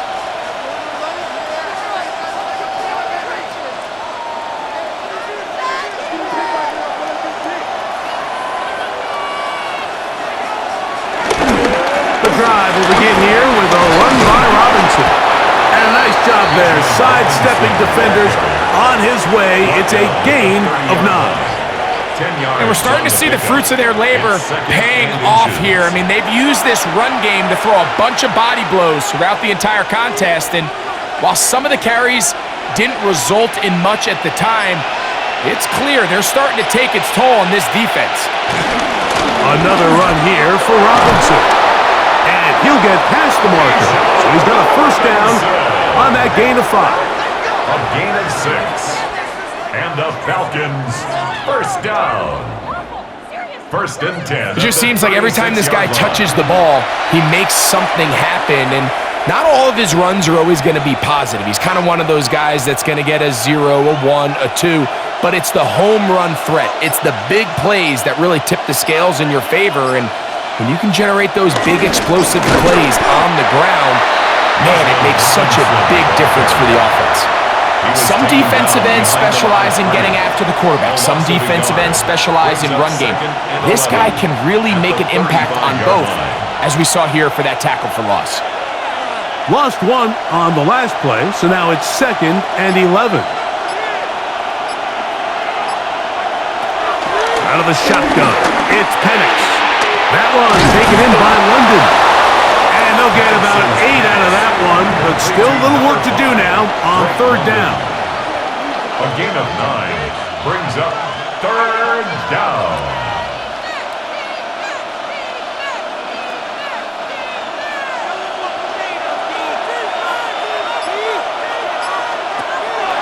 Drive will begin here with a run by Robinson. And a nice job there, sidestepping defenders on his way. It's a gain of 9. And we're starting to see the fruits of their labor paying off here. I mean, they've used this run game to throw a bunch of body blows throughout the entire contest. And while some of the carries didn't result in much at the time, it's clear they're starting to take its toll on this defense. Another run here for Robinson. And he'll get past the marker. So he's got a first down on that gain of 5. A gain of 6. And the Falcons first down. 1st and 10. It just seems like every time this guy touches the ball, he makes something happen. And not all of his runs are always going to be positive. He's kind of one of those guys that's going to get a 0, a 1, a 2. But it's the home run threat. It's the big plays that really tip the scales in your favor. And when you can generate those big explosive plays on the ground, man, it makes such a big difference for the offense. Some defensive ends specialize in getting after the quarterback. Some defensive ends specialize in run game. This guy can really make an impact on both, as we saw here for that tackle for loss. Lost 1 on the last play, so now it's 2nd and 11. Out of the shotgun, it's Penix. That one taken in by London. And they'll get about 8 out of that one, but still a little work to do now on 3rd down. A gain of 9 brings up 3rd down.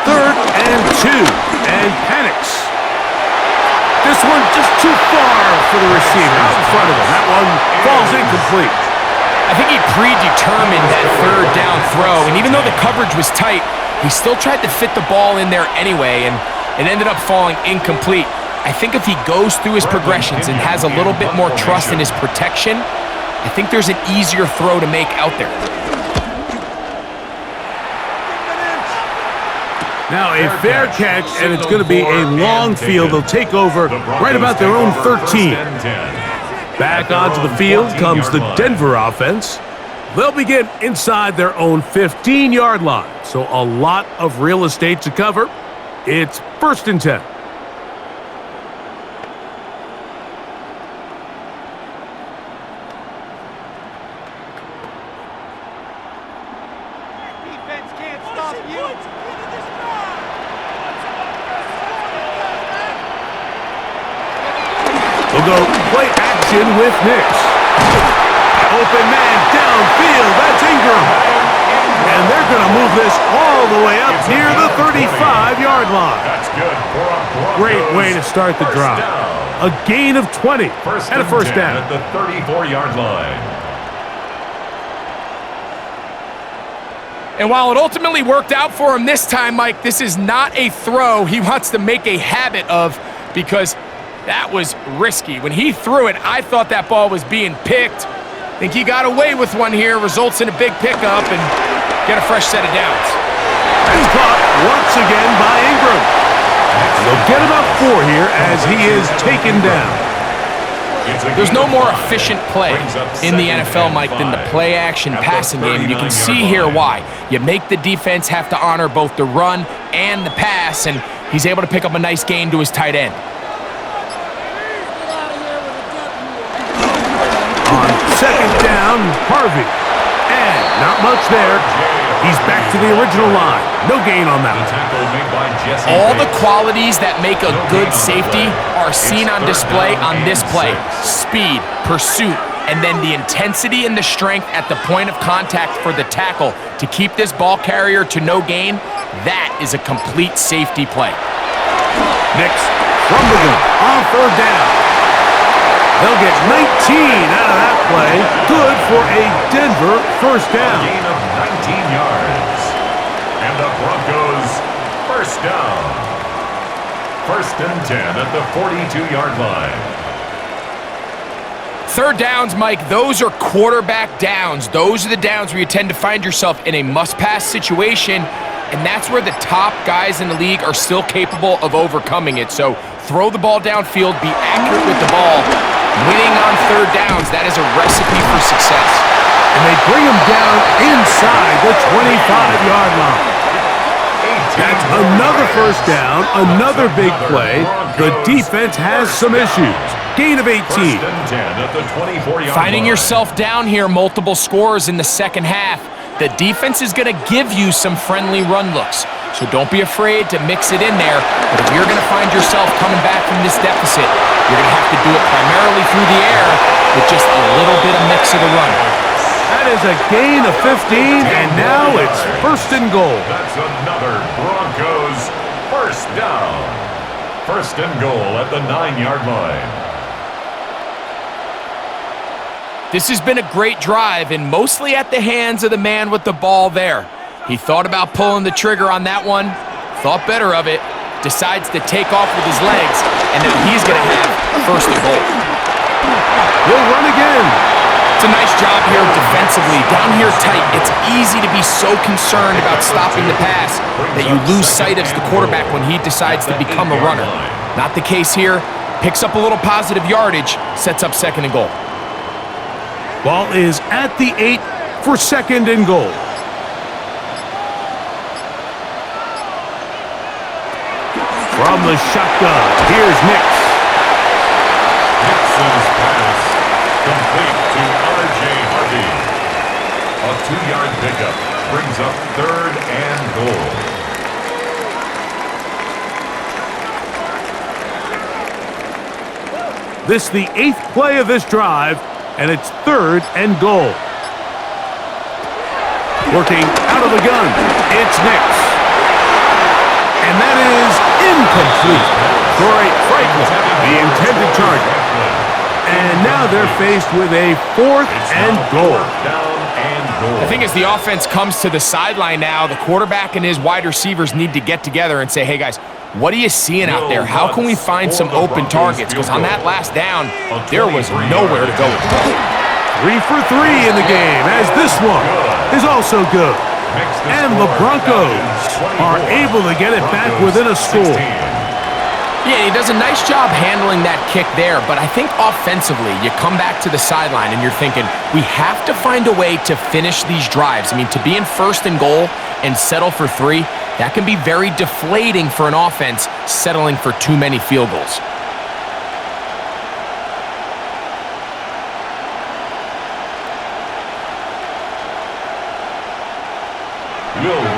Third and 2, and Penix. This one just too far for the receiver out in front of him. That one falls incomplete. I think he predetermined that 3rd down throw, and even though the coverage was tight, he still tried to fit the ball in there anyway, and it ended up falling incomplete. I think if he goes through his progressions and has a little bit more trust in his protection, I think there's an easier throw to make out there. Now a fair catch, and it's going to be a long field. They'll take over right about their own 13. Back onto the field comes the Denver offense. They'll begin inside their own 15-yard line. So a lot of real estate to cover. It's 1st and 10. We'll go play action with Nix. Open man downfield. That's Ingram. And they're going to move this all the way up near the 35-yard line. That's good. Great way to start the drive. A gain of 20 and a first down. At the 34-yard line. And while it ultimately worked out for him this time, Mike, this is not a throw he wants to make a habit of, because that was risky. When he threw it, I thought that ball was being picked. I think he got away with one here, results in a big pickup, and get a fresh set of downs. And caught once again by Ingram. They'll get about 4 here as he is taken down. There's no more efficient play in the NFL, Mike, than the play-action passing game. You can see here why. You make the defense have to honor both the run and the pass, and He's able to pick up a nice gain to his tight end. On second down, Harvey. And not much there. He's back to the original line. No gain on that. All the qualities that make a good safety are seen on display on this play. Speed, pursuit, and then the intensity and the strength at the point of contact for the tackle to keep this ball carrier to no gain. That is a complete safety play. Next, from the gun, on third down. They'll get 19 out of that play. Good for a Denver first down. A gain of 19 yards. And the Broncos first down. First and 10 at the 42-yard line. Third downs, Mike, those are quarterback downs. Those are the downs where you tend to find yourself in a must-pass situation, and that's where the top guys in the league are still capable of overcoming it. So throw the ball downfield, be accurate with the ball. Winning on third downs, that is a recipe for success. And they bring him down inside the 25-yard line. That's another first down, another big play. The defense has some issues. Gain of 18. Finding yourself down here, multiple scores in the second half. The defense is going to give you some friendly run looks. So don't be afraid to mix it in there. But if you're going to find yourself coming back from this deficit, you're going to have to do it primarily through the air with just a little bit of mix of the run. That is a gain of 15, and now it's first and goal. That's another Broncos first down. First and goal at the 9-yard line. This has been a great drive, and mostly at the hands of the man with the ball there. He thought about pulling the trigger on that one, thought better of it, decides to take off with his legs, and now he's going to have first and goal. He'll run again. It's a nice job here defensively. Down here tight, it's easy to be so concerned about stopping the pass that you lose sight of the quarterback when he decides to become a runner. Not the case here. Picks up a little positive yardage, sets up second and goal. Ball is at the 8 for second and goal. From the shotgun, here's Nix. Nixon's pass complete to R.J. Harvey. A 2-yard pickup brings up third and goal. This the 8th play of this drive, and it's third and goal. Working out of the gun, it's Nix. And that is incomplete. Troy Franklin, the intended target. And now they're faced with a fourth and goal. I think as the offense comes to the sideline now, the quarterback and his wide receivers need to get together and say, hey guys, what are you seeing out there? How can we find some open targets? Because on that last down, there was nowhere to go with the ball. 3 for 3 in the game, as this one is also good. And the Broncos are able to get it back within a score. Yeah, he does a nice job handling that kick there, but I think offensively, you come back to the sideline and you're thinking, we have to find a way to finish these drives. I mean, to be in first and goal and settle for 3, that can be very deflating for an offense settling for too many field goals.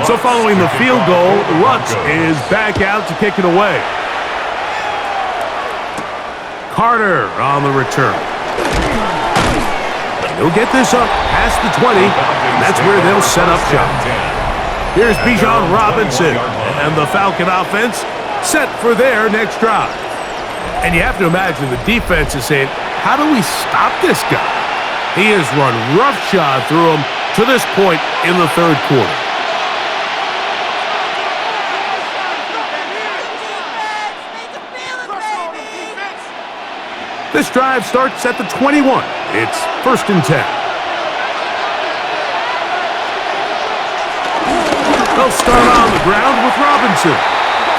So following the field goal, Lutz is back out to kick it away. Carter on the return. He'll get this up past the 20, and that's where they'll set up shop. Here's Bijan Robinson, and the Falcon offense set for their next drive. And you have to imagine the defense is saying, how do we stop this guy? He has run roughshod through him to this point in the third quarter. This drive starts at the 21. It's first and 10. They'll start on the ground with Robinson.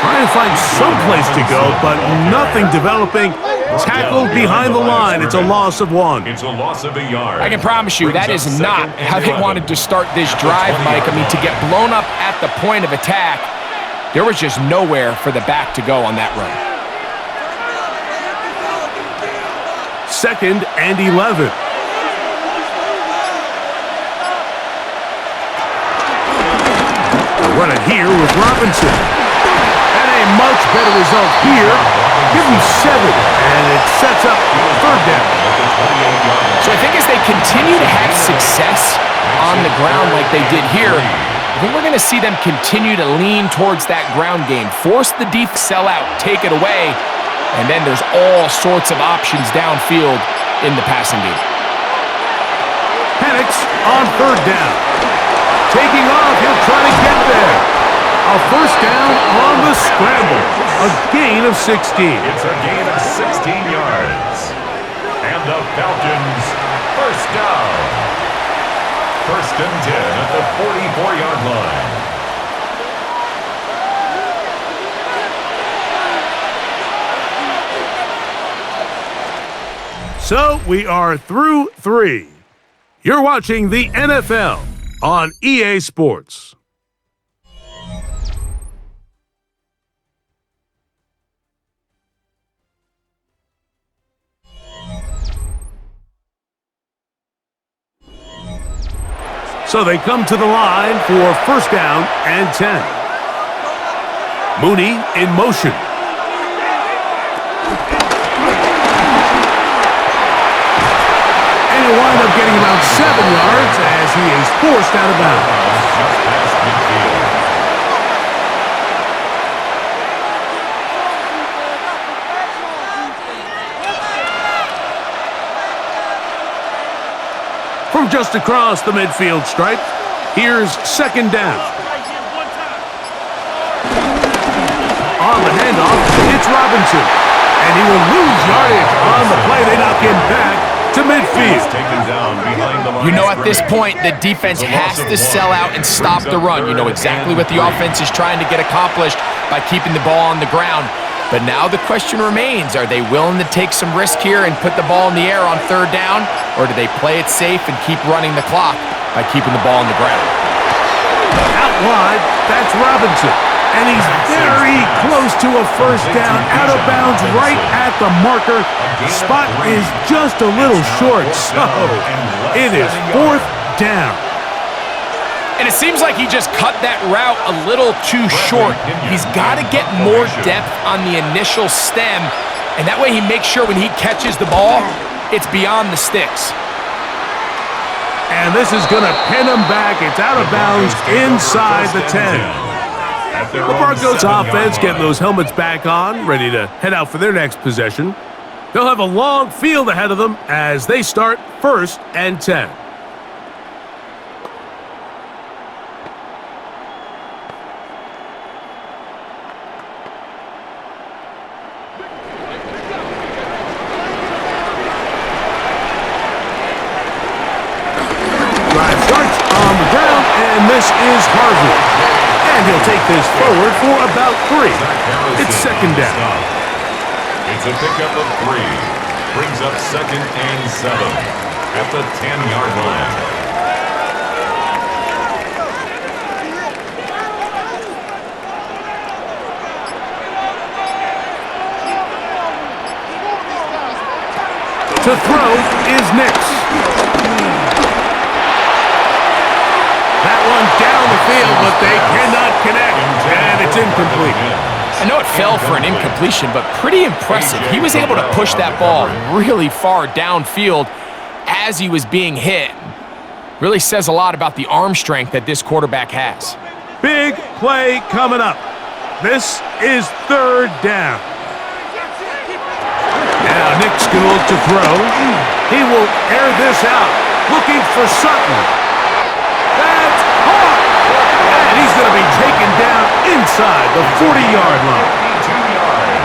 Trying to find some place to go, but nothing developing. Tackled behind the line. It's a loss of 1. It's a loss of a yard. I can promise you that is not how they wanted to start this drive, Mike. I mean, to get blown up at the point of attack, There was just nowhere for the back to go on that run. 2nd and 11. Run it here with Robinson. And a much better result here. Give him 7, and it sets up 3rd down. So I think as they continue to have success on the ground like they did here, I think we're going to see them continue to lean towards that ground game, force the defense sell out, take it away, and then there's all sorts of options downfield in the passing game. Penix on 3rd down. Taking off, he'll try to get there. A 1st down on the scramble. A gain of 16. It's a gain of 16 yards. And the Falcons, 1st down. 1st and 10 at the 44-yard line. So we are through 3. You're watching the NFL on EA Sports. So they come to the line for 1st down and 10. Mooney in motion. And he'll wind up getting about 7 yards as he is forced out of bounds. From just across the midfield stripe, here's 2nd down. On the handoff, it's Robinson. And he will lose yardage on the play. They knock him back to midfield. You know, at this point, the defense has to sell out and stop the run. You know exactly what the offense is trying to get accomplished by keeping the ball on the ground. But now the question remains, are they willing to take some risk here and put the ball in the air on 3rd down? Or do they play it safe and keep running the clock by keeping the ball on the ground? Out wide, that's Robinson. And he's very close to a 1st down, out of bounds right at the marker. Spot is just a little short, so it is 4th down. And it seems like he just cut that route a little too short. He's got to get more depth on the initial stem, and that way he makes sure when he catches the ball, it's beyond the sticks. And this is going to pin him back. It's out of bounds inside the 10. The Broncos offense getting those helmets back on, ready to head out for their next possession. They'll have a long field ahead of them as they start 1st and 10. Drive starts on the ground, and this is Harvey. And he'll take this forward for about 3. It's 2nd down. It's a pickup of 3. Brings up 2nd and 7 at the 10-yard line. To throw is Nix. That one down the field, but they cannot connect, and it's incomplete. I know it fell for an incompletion, but pretty impressive. He was able to push that ball really far downfield as he was being hit. Really says a lot about the arm strength that this quarterback has. Big play coming up. This is 3rd down. Now Nick's going to look to throw. He will air this out, looking for Sutton. That's caught! And he's going to be taken down inside the 40-yard line.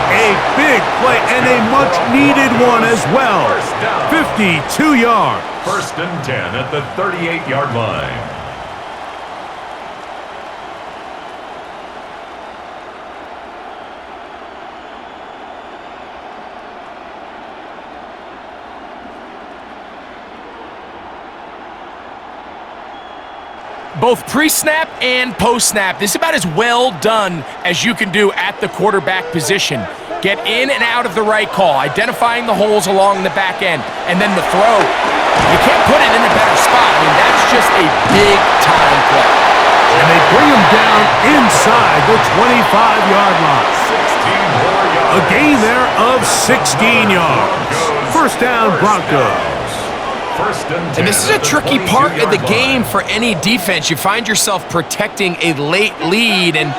A big play and a much-needed one as well. 52 yards. 1st and 10 at the 38-yard line. both pre-snap and post-snap. This is about as well done as you can do at the quarterback position. Get in and out of the right call, identifying the holes along the back end, and then the throw. You can't put it in a better spot. I mean, that's just a big-time play. And they bring him down inside the 25-yard line. 16 more yards. A gain there of 16 yards. First down, Broncos. And this is a tricky part of the game for any defense. You find yourself protecting a late lead, and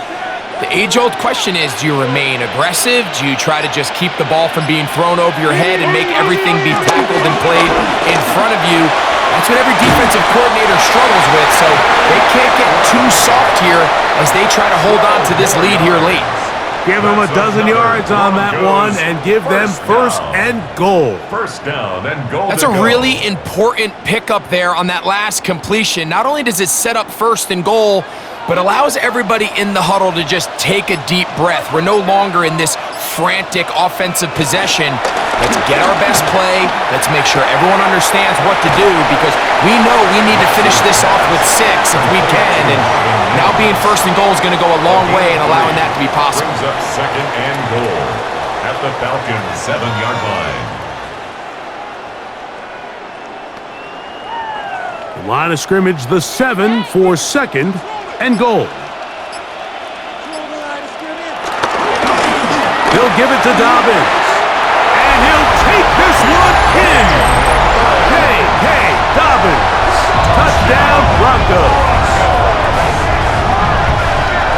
the age-old question is, do you remain aggressive? Do you try to just keep the ball from being thrown over your head and make everything be tackled and played in front of you? That's what every defensive coordinator struggles with, so they can't get too soft here as they try to hold on to this lead here late. Give them a dozen yards on that one and give them first and goal. First down and goal. That's a really important pickup there on that last completion. Not only does it set up first and goal, but allows everybody in the huddle to just take a deep breath. We're no longer in this frantic offensive possession. Let's get our best play. Let's make sure everyone understands what to do, because we know we need to finish this off with 6 if we can. And now being first and goal is going to go a long way in allowing that to be possible. Brings up second and goal at the Falcons' 7-yard line. The line of scrimmage, the 7 for second and goal. He'll give it to Dobbins. And he'll take this one in. Hey, Dobbins. Touchdown, Broncos.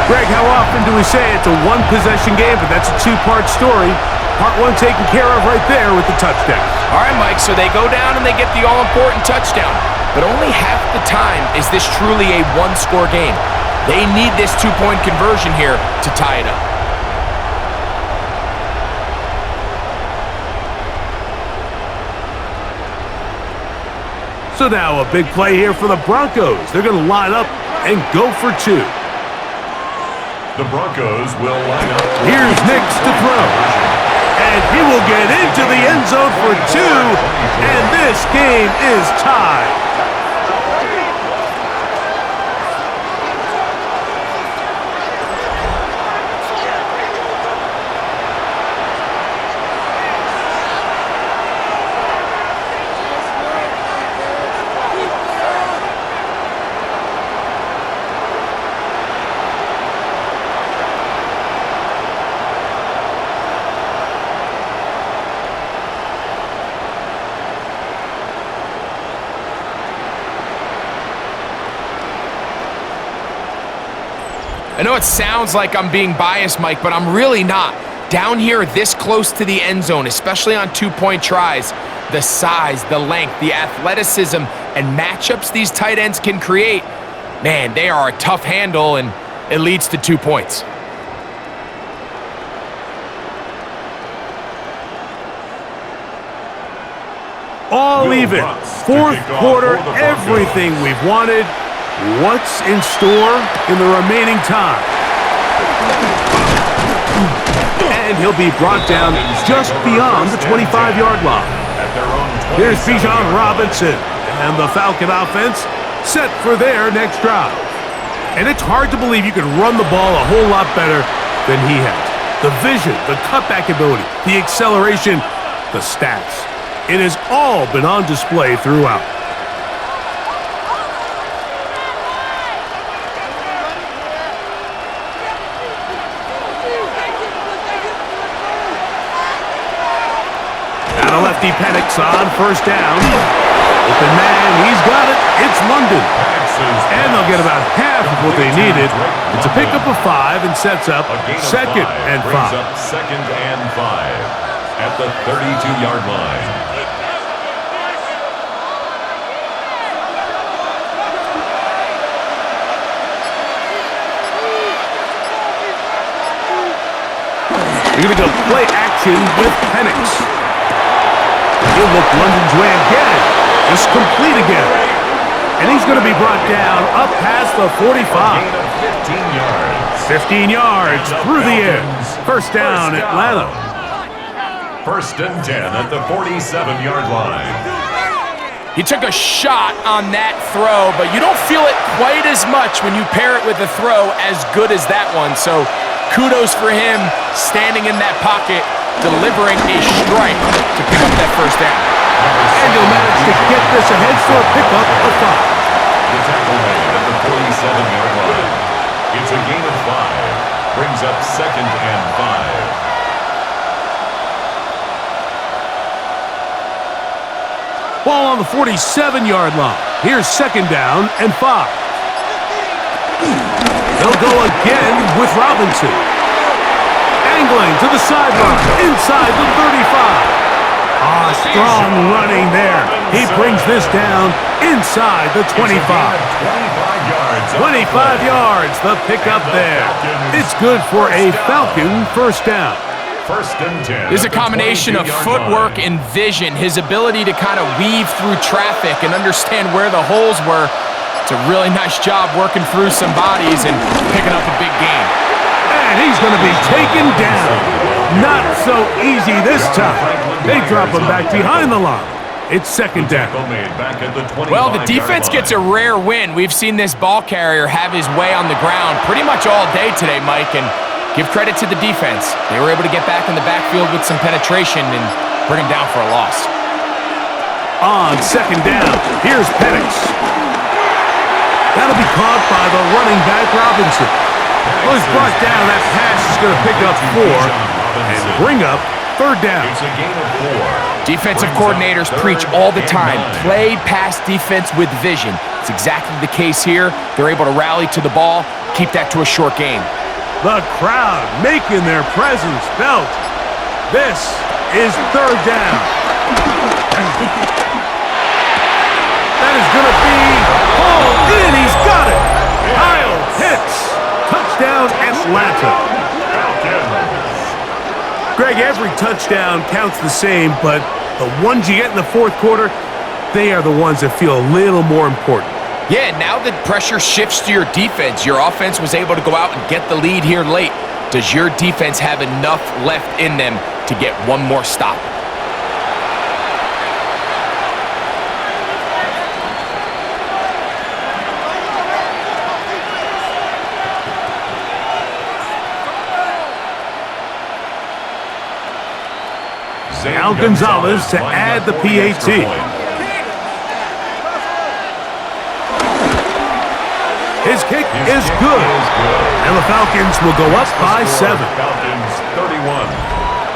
Greg, how often do we say it's a one-possession game, but that's a two-part story? Part one taken care of right there with the touchdown. All right, Mike, so they go down and they get the all-important touchdown. But only half the time is this truly a one-score game. They need this two-point conversion here to tie it up. So now a big play here for the Broncos. They're going to line up and go for 2. The Broncos will line up. Here's Nix to throw. And he will get into the end zone for 2. And this game is tied. I know it sounds like I'm being biased, Mike, but I'm really not. Down here this close to the end zone, especially on two-point tries, the size, the length, the athleticism, and matchups these tight ends can create, man, they are a tough handle, and it leads to 2 points. All even. Fourth quarter, everything we've wanted. What's in store in the remaining time? And he'll be brought down just beyond the 25-yard line. Here's Bijan Robinson and the Falcon offense set for their next drive. And it's hard to believe you can run the ball a whole lot better than he has. The vision, the cutback ability, the acceleration, the stats. It has all been on display throughout. Now the lefty Penix on first down. Open man, he's got it. It's London. And they'll get about half of what they needed. It's a pickup of 5 and sets up second and 5. Brings up second and 5 at the 32-yard line. You're going to go play action with Penix. He'll look London's way again. It's complete again. And he's going to be brought down up past the 45. 15 yards. 15 yards through the air. First down, Atlanta. First and 10 at the 47-yard line. He took a shot on that throw, but you don't feel it quite as much when you pair it with a throw as good as that one. So kudos for him standing in that pocket, delivering a strike to pick up that first down. And he'll manage to get this ahead for a pickup of 5. The tackle made at the 47-yard line. It's a gain of 5. Brings up 2nd and 5. Ball on the 47-yard line. Here's 2nd down and 5. They'll go again with Robinson. Angling to the sideline, inside the 35. Strong running there. He brings this down inside the 25. 25 yards, the pickup there. It's good for a Falcon first down. 1st and 10. There's a combination of footwork and vision, his ability to kind of weave through traffic and understand where the holes were. It's a really nice job working through some bodies and picking up a big gain. And he's going to be taken down. Not so easy this time. They drop him back behind the line. It's 2nd down. Well, the defense gets a rare win. We've seen this ball carrier have his way on the ground pretty much all day today, Mike, and give credit to the defense. They were able to get back in the backfield with some penetration and bring him down for a loss. On 2nd down, here's Penix. That'll be caught by the running back, Robinson. Well, he's brought down. That pass is going to pick up 4 and bring up 3rd down. It's a gain of 4. Defensive coordinators preach all the time, play pass defense with vision. It's exactly the case here. They're able to rally to the ball, keep that to a short game. The crowd making their presence felt. This is 3rd down. That is going to be hauled in. He's got it. Kyle Pitts. Touchdown, Atlanta. Greg, every touchdown counts the same, but the ones you get in the 4th quarter, they are the ones that feel a little more important. Yeah, now the pressure shifts to your defense. Your offense was able to go out and get the lead here late. Does your defense have enough left in them to get one more stop? Al Gonzalez to add the PAT. His kick is good. And the Falcons will go up by 7. Falcons 31,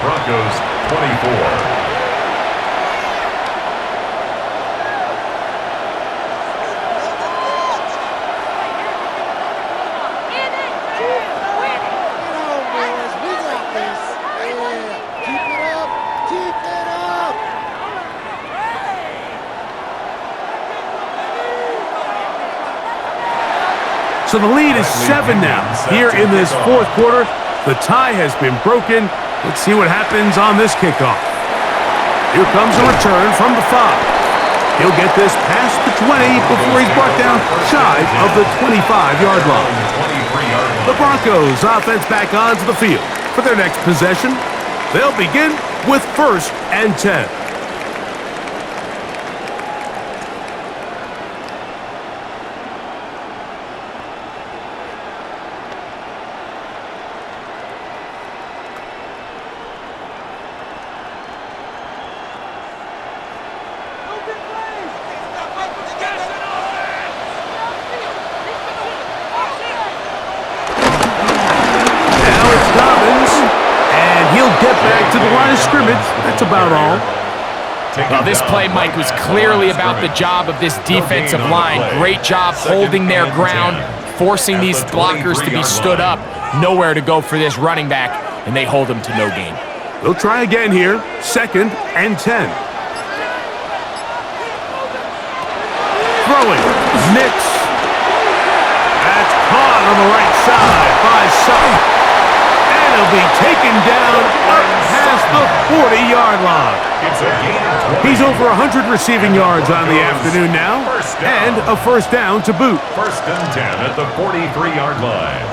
Broncos 24. So the lead is 7 now. Here in this 4th quarter, the tie has been broken. Let's see what happens on this kickoff. Here comes a return from the 5. He'll get this past the 20 before he's brought down shy of the 25-yard line. The Broncos offense back onto the field for their next possession. They'll begin with 1st and 10. To the line of scrimmage. That's about all. Well, this play, Mike, was clearly about the job of this defensive line. Great job holding their ground, forcing these blockers to be stood up. Nowhere to go for this running back, and they hold him to no gain. They'll try again here. 2nd and 10. Throwing. Nix. That's caught on the right side by Sutton. And he'll be taken down up past the 40-yard line. He's over 100 receiving yards on the afternoon now, and a first down to boot. 1st and 10 at the 43-yard line.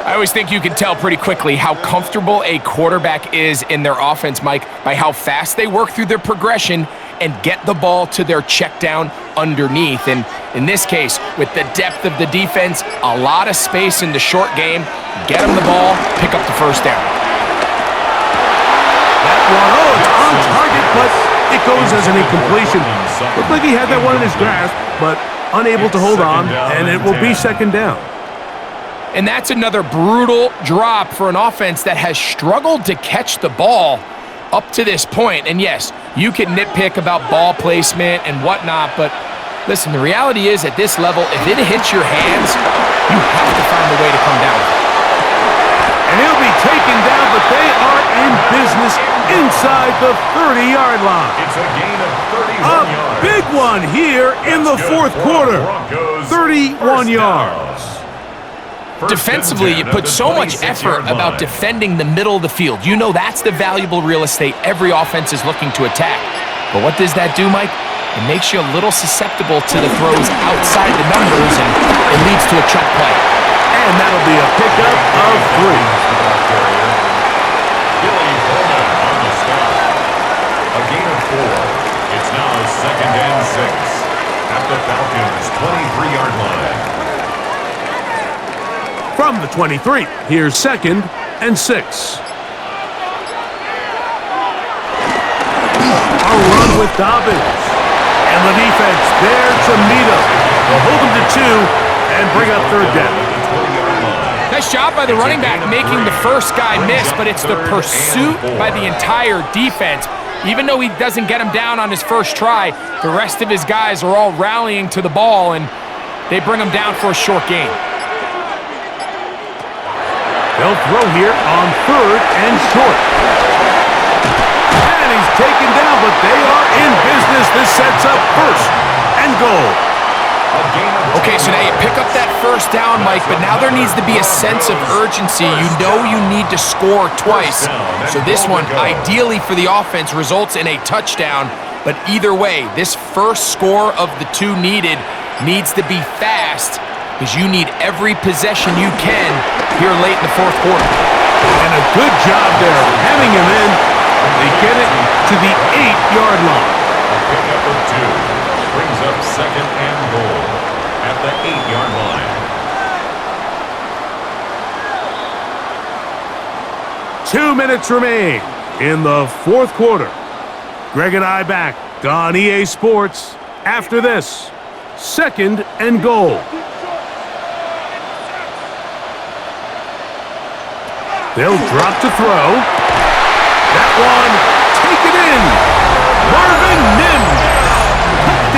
I always think you can tell pretty quickly how comfortable a quarterback is in their offense, Mike, by how fast they work through their progression and get the ball to their check down underneath. And in this case, with the depth of the defense, a lot of space in the short game, get them the ball, pick up the first down. That one, it's on target, but it goes as an incompletion. Looked like he had that one in his grasp, but unable to hold on, and it will be second down. And that's another brutal drop for an offense that has struggled to catch the ball up to this point. And yes, you can nitpick about ball placement and whatnot, but listen, the reality is at this level, if it hits your hands, you have to find a way to come down. And he'll be taken down, but they are in business inside the 30-yard line. It's a gain of 31 A yards. big one here in the fourth quarter. 31 yards. Defensively, you put so much effort about defending the middle of the field. You know that's the valuable real estate every offense is looking to attack. But what does that do, Mike? It makes you a little susceptible to the throws outside the numbers, and it leads to a chuck play. And that'll be a pickup of 3. Billy Bowman on the stop. A gain of 4. It's now second and 6 at the Falcons' 23-yard line. From the 23, here's second and 6. A run with Dobbins. And the defense there to meet him. They'll hold him to 2 and bring up third down. Nice job by the running back making the first guy miss, but it's the pursuit by the entire defense. Even though he doesn't get him down on his first try, the rest of his guys are all rallying to the ball, and they bring him down for a short gain. They'll throw here on third and short. And he's taken down, but they are in business. This sets up first and goal. Okay, so now you pick up that first down, Mike, but now there needs to be a sense of urgency. You know you need to score twice. So this one, ideally for the offense, results in a touchdown. But either way, this first score of the 2 needed needs to be fast, because you need every possession you can here late in the fourth quarter. And a good job there, having him in. They get it to the 8-yard line. A pickup of 2 brings up second and goal at the 8-yard line. 2 minutes remain in the fourth quarter. Greg and I back on EA Sports after this. Second and goal. They'll drop to throw. That one, taken in. Marvin Mims.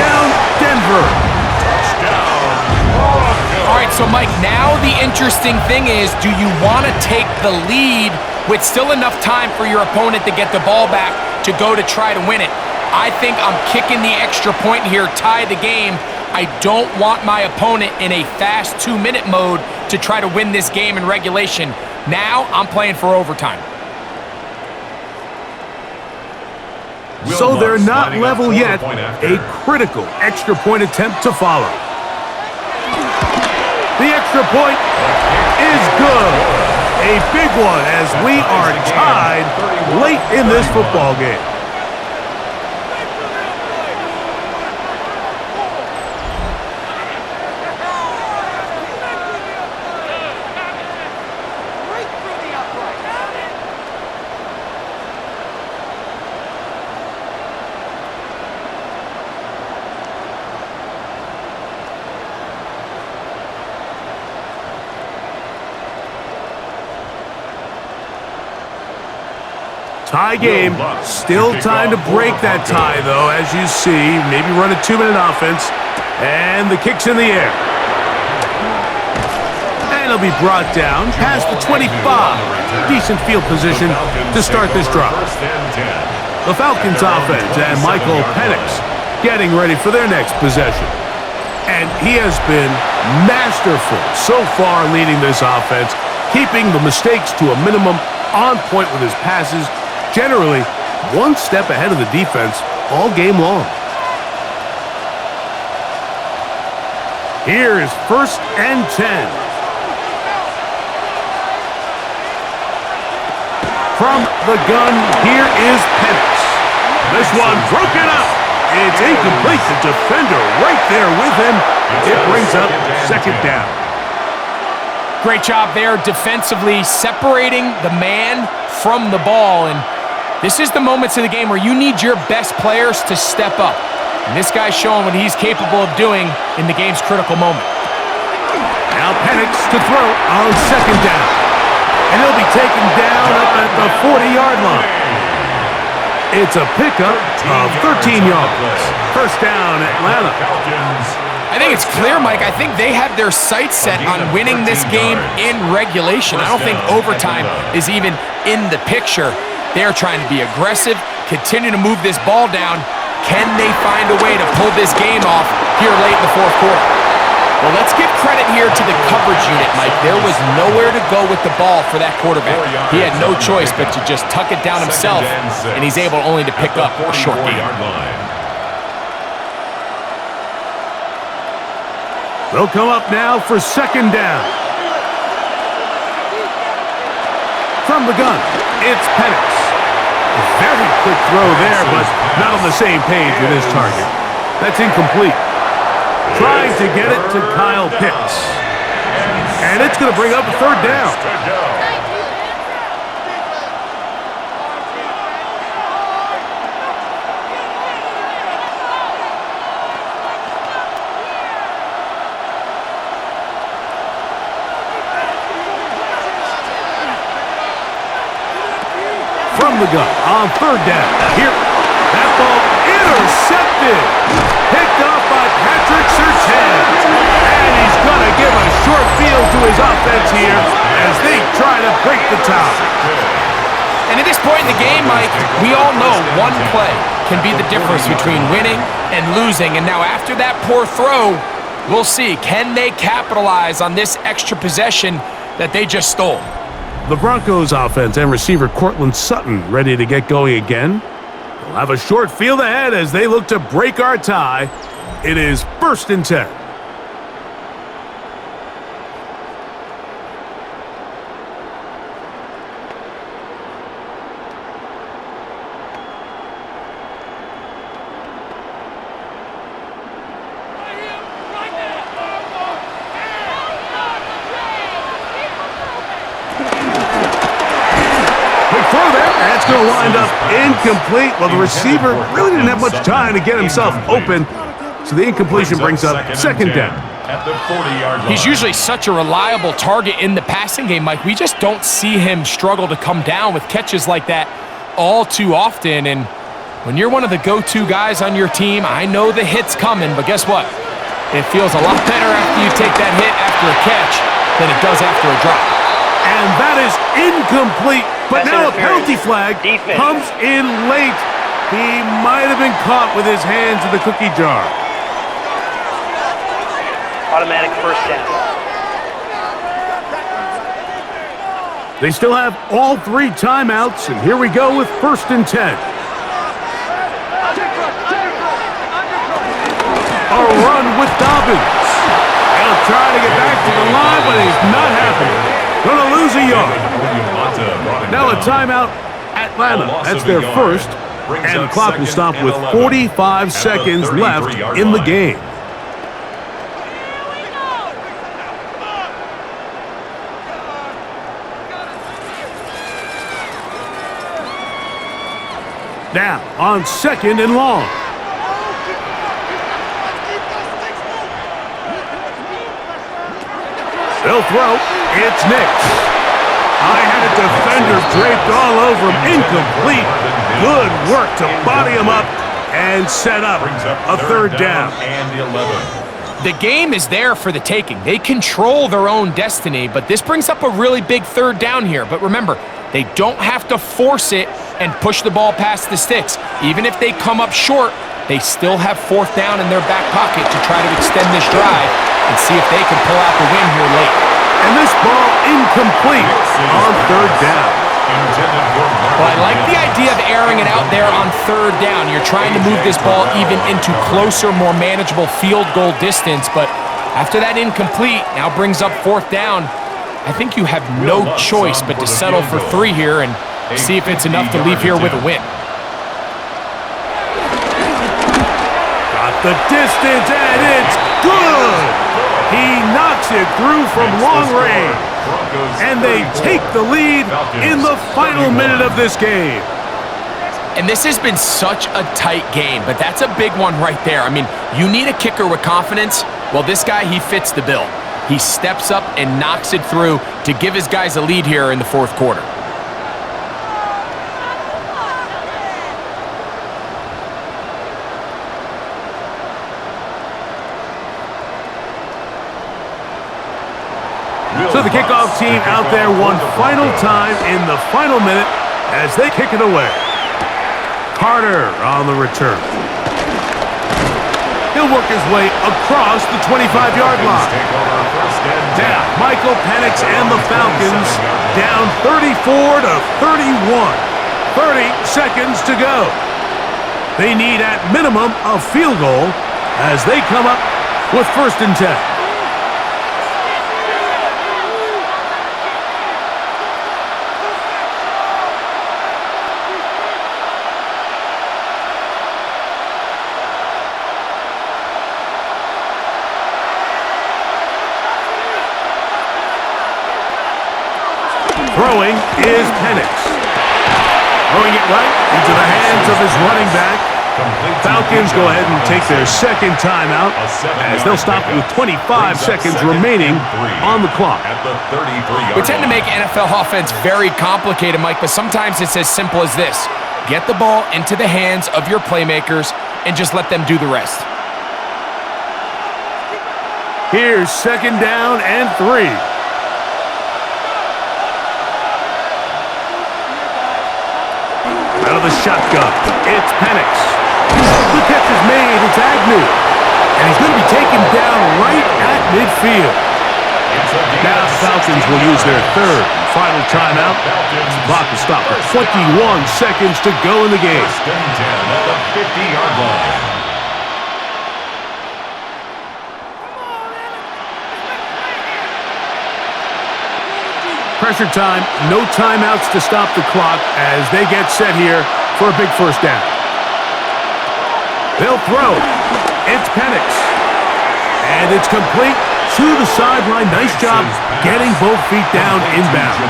Touchdown, Denver. All right, so Mike, now the interesting thing is, do you want to take the lead with still enough time for your opponent to get the ball back to go to try to win it? I think I'm kicking the extra point here, tie the game. I don't want my opponent in a fast 2-minute mode to try to win this game in regulation. Now I'm playing for overtime. So they're not level yet. A critical extra point attempt to follow. The extra point is good. A big one as we are tied late in this football game. Tie game. Still time to break that tie, though, as you see. Maybe run a 2-minute offense. And the kick's in the air. And it'll be brought down past the 25. Decent field position to start this drive. The Falcons offense and Michael Penix getting ready for their next possession. And he has been masterful so far leading this offense, keeping the mistakes to a minimum, on point with his passes, generally one step ahead of the defense all game long. Here is first and 10. From the gun, here is Penix. This one broken up. It's incomplete. The defender right there with him. It brings up second down. Great job there defensively, separating the man from the ball. And this is the moments of the game where you need your best players to step up. And this guy's showing what he's capable of doing in the game's critical moment. Now Penix to throw on second down. And he'll be taken down up at the 40-yard line. It's a pickup of 13 yards. First down, Atlanta. I think it's clear, Mike. I think they have their sights set on winning this game in regulation. I don't think overtime is even in the picture. They're trying to be aggressive, continue to move this ball down. Can they find a way to pull this game off here late in the fourth quarter? Well, let's give credit here to the coverage unit, Mike. There was nowhere to go with the ball for that quarterback. He had no choice but to just tuck it down himself, and he's able only to pick up a short gain. They'll come up now for second down. From the gun, it's Penix. A very quick throw there, but not on the same page with his target. That's incomplete. Trying to get it to Kyle Pitts. And it's going to bring up a third down. From the gun on third down. Here, that ball intercepted. Picked off by Patrick Surtain. And he's going to give a short field to his offense here as they try to break the tie. And at this point in the game, Mike, we all know one play can be the difference between winning and losing. And now after that poor throw, we'll see, can they capitalize on this extra possession that they just stole? The Broncos offense and receiver Cortland Sutton ready to get going again. They'll have a short field ahead as they look to break our tie. It is 1st and 10. Going to wind up incomplete. Well, the receiver really didn't have much time to get himself open, so the incompletion brings up second down. At the 40-yard line. He's usually such a reliable target in the passing game, Mike. We just don't see him struggle to come down with catches like that all too often. And when you're one of the go-to guys on your team, I know the hit's coming, but guess what? It feels a lot better after you take that hit after a catch than it does after a drop. And that is incomplete. But now a penalty flag comes in late. He might have been caught with his hands in the cookie jar. Automatic first down. They still have all 3 timeouts, and here we go with 1st and 10. A run with Dobbins. He'll try to get back to the line, but he's not happy. Gonna lose a yard. Now a timeout, Atlanta. That's their first. And the clock will stop with 45 seconds left in the game. Now on 2nd and long. They'll throw. It's Nix. I had a defender draped all over him. Incomplete. Good work to body him up and set up a third down. The game is there for the taking. They control their own destiny, but this brings up a really big third down here. But remember, they don't have to force it and push the ball past the sticks. Even if they come up short, they still have 4th down in their back pocket to try to extend this drive and see if they can pull out the win here late. And this ball incomplete on 3rd down. Well, I like the idea of airing it out there on 3rd down. You're trying to move this ball even into closer, more manageable field goal distance, but after that incomplete now brings up 4th down. I think you have no choice but to settle for 3 here and See if it's enough to leave here with a win. Got the distance, and it's good! He knocks it through from long range. And they take the lead in the final minute of this game. And this has been such a tight game, but that's a big one right there. I mean, you need a kicker with confidence. Well, this guy, he fits the bill. He steps up and knocks it through to give his guys a lead here in the fourth quarter. So the kickoff team out there one final time in the final minute as they kick it away. Carter on the return. He'll work his way across the 25-yard line. Now, Michael Penix and the Falcons down 34 to 31. 30 seconds to go. They need at minimum a field goal as they come up with 1st and 10. Throwing is Penix. Throwing it right into the hands of his running back. Falcons go ahead and take their second timeout as they'll stop with 25 seconds remaining on the clock. We tend to make NFL offense very complicated, Mike, but sometimes it's as simple as this. Get the ball into the hands of your playmakers and just let them do the rest. Here's 2nd down and 3. Out of the shotgun, it's Penix. The catch is made, it's Agnew. And he's going to be taken down right at midfield. Now the Falcons will use their 3rd and final timeout. The clock will stop with 21 seconds to go in the game. 1st and 10 at the 50-yard line. Pressure time, no timeouts to stop the clock as they get set here for a big 1st down. They'll throw. It's Penix. And it's complete to the sideline. Nice job getting both feet down inbounds.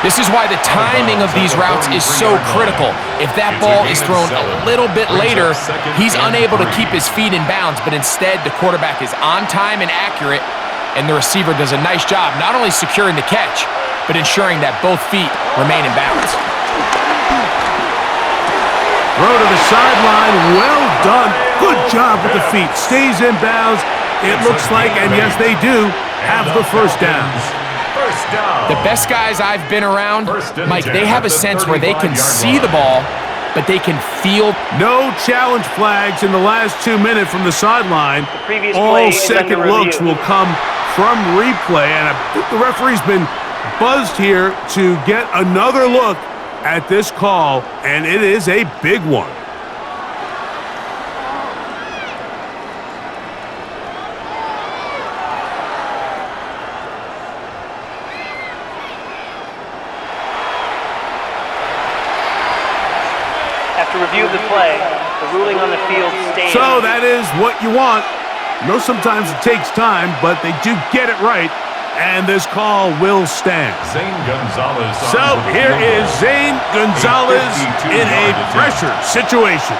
This is why the timing of these routes is so critical. If that ball is thrown a little bit later, he's unable to keep his feet in bounds, but instead the quarterback is on time and accurate, and the receiver does a nice job not only securing the catch, but ensuring that both feet remain in bounds. Throw to the sideline. Well done. Good job with the feet. Stays in bounds. It looks like, and yes, they do, have the 1st down. The best guys I've been around, Mike, they have a sense where they can see the ball, but they can feel. No challenge flags in the last 2 minutes from the sideline. All second looks will come from replay, and I think the referee's been buzzed here to get another look at this call, and it is a big one. After review of the play, the ruling on the field stands. So that is what you want. I know sometimes it takes time, but they do get it right, and this call will stand. Zane Gonzalez. So here is Zane Gonzalez in a pressure situation.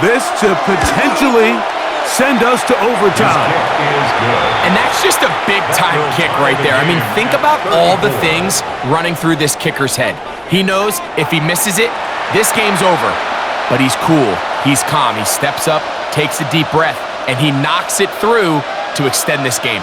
This to potentially send us to overtime. And that's just a big-time kick right there. I mean, think about all the things running through this kicker's head. He knows if he misses it, this game's over. But he's cool. He's calm. He steps up, takes a deep breath, and he knocks it through to extend this game.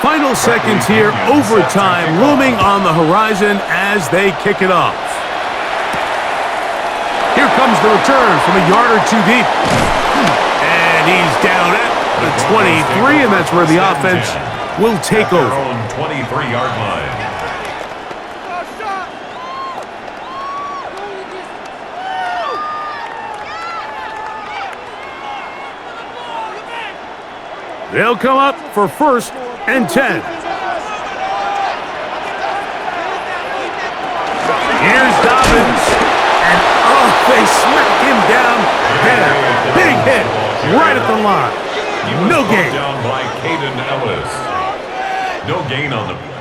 Final seconds here, overtime looming on the horizon as they kick it off. Here comes the return from a yard or two deep. And he's down at the 23, and that's where the offense will take over. 23-yard line. They'll come up for 1st and 10. Here's Dobbins, and they smack him down there. Big hit right at the line. No gain. Down by Caden Ellis. No gain on the play.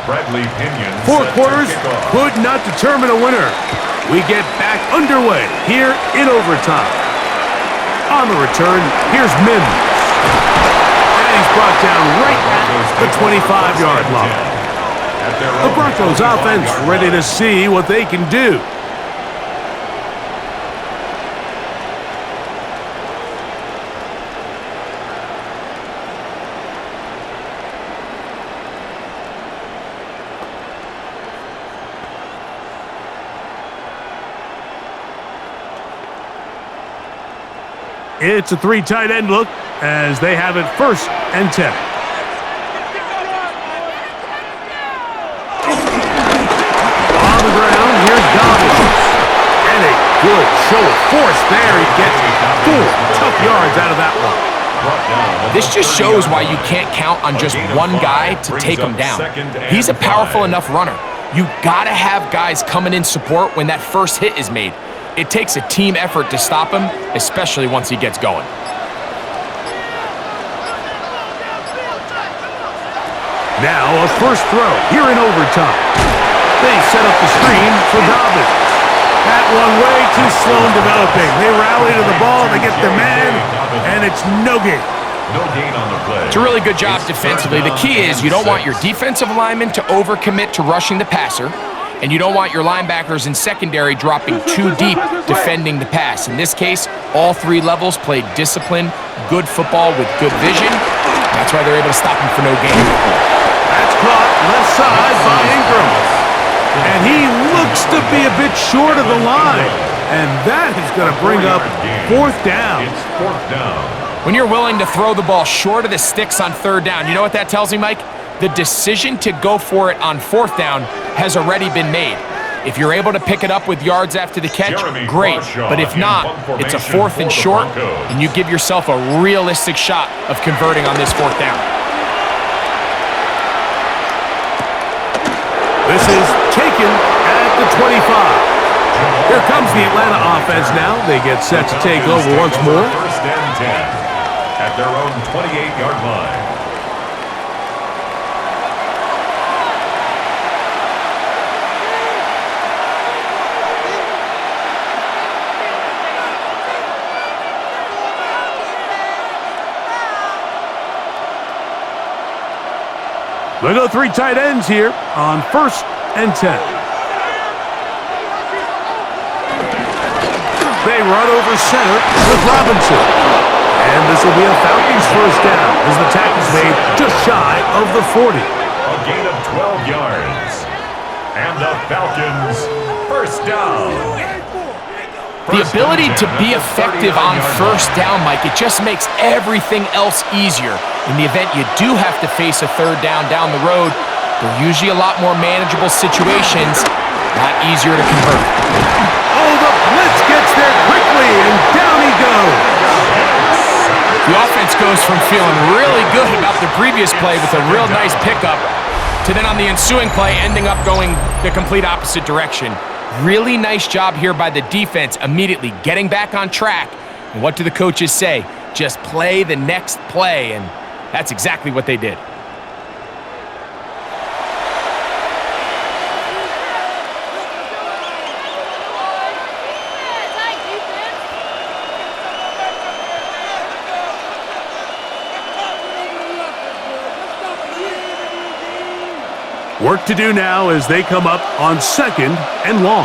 Bradley Pinion. 4 quarters could not determine a winner. We get back underway here in overtime. On the return, here's Mims. And he's brought down right at the 25-yard line. The Broncos offense ready to see what they can do. It's a 3 tight end look as they have it 1st and 10. On the ground, here's Dobbins. And a good show of force there. He gets 4 tough yards out of that one. This just shows why you can't count on just one guy to take him down. He's a powerful enough runner. You gotta have guys coming in support when that first hit is made. It takes a team effort to stop him, especially once he gets going. Now a first throw here in overtime. They set up the screen for Dobbins. That one way too slow in developing. They rally to the ball, they get the man, and it's no gain. No gain on the play. It's a really good job defensively. The key is you don't want your defensive lineman to overcommit to rushing the passer, and you don't want your linebackers in secondary dropping too deep defending the pass. In this case, all 3 levels played disciplined, good football with good vision. That's why they're able to stop him for no gain. That's caught left side by Ingram. And he looks to be a bit short of the line. And that is going to bring up 4th down. It's 4th down. When you're willing to throw the ball short of the sticks on 3rd down, you know what that tells me, Mike? The decision to go for it on 4th down has already been made. If you're able to pick it up with yards after the catch, great. But if not, it's a 4th and short, and you give yourself a realistic shot of converting on this 4th down. This is taken at the 25. Here comes the Atlanta offense now. They get set to take over once more. 1st and 10 at their own 28-yard line. They go 3 tight ends here on 1st and 10. They run over center with Robinson. And this will be a Falcons 1st down as the tackle's made just shy of the 40. A gain of 12 yards. And the Falcons 1st down. The ability to be effective on 1st down, Mike, it just makes everything else easier. In the event you do have to face a 3rd down the road, they're usually a lot more manageable situations, a lot easier to convert. Oh, the blitz gets there quickly, and down he goes. The offense goes from feeling really good about the previous play with a real nice pickup to then on the ensuing play ending up going the complete opposite direction. Really nice job here by the defense, immediately getting back on track. And what do the coaches say? Just play the next play, and that's exactly what they did. Work to do now as they come up on 2nd and long.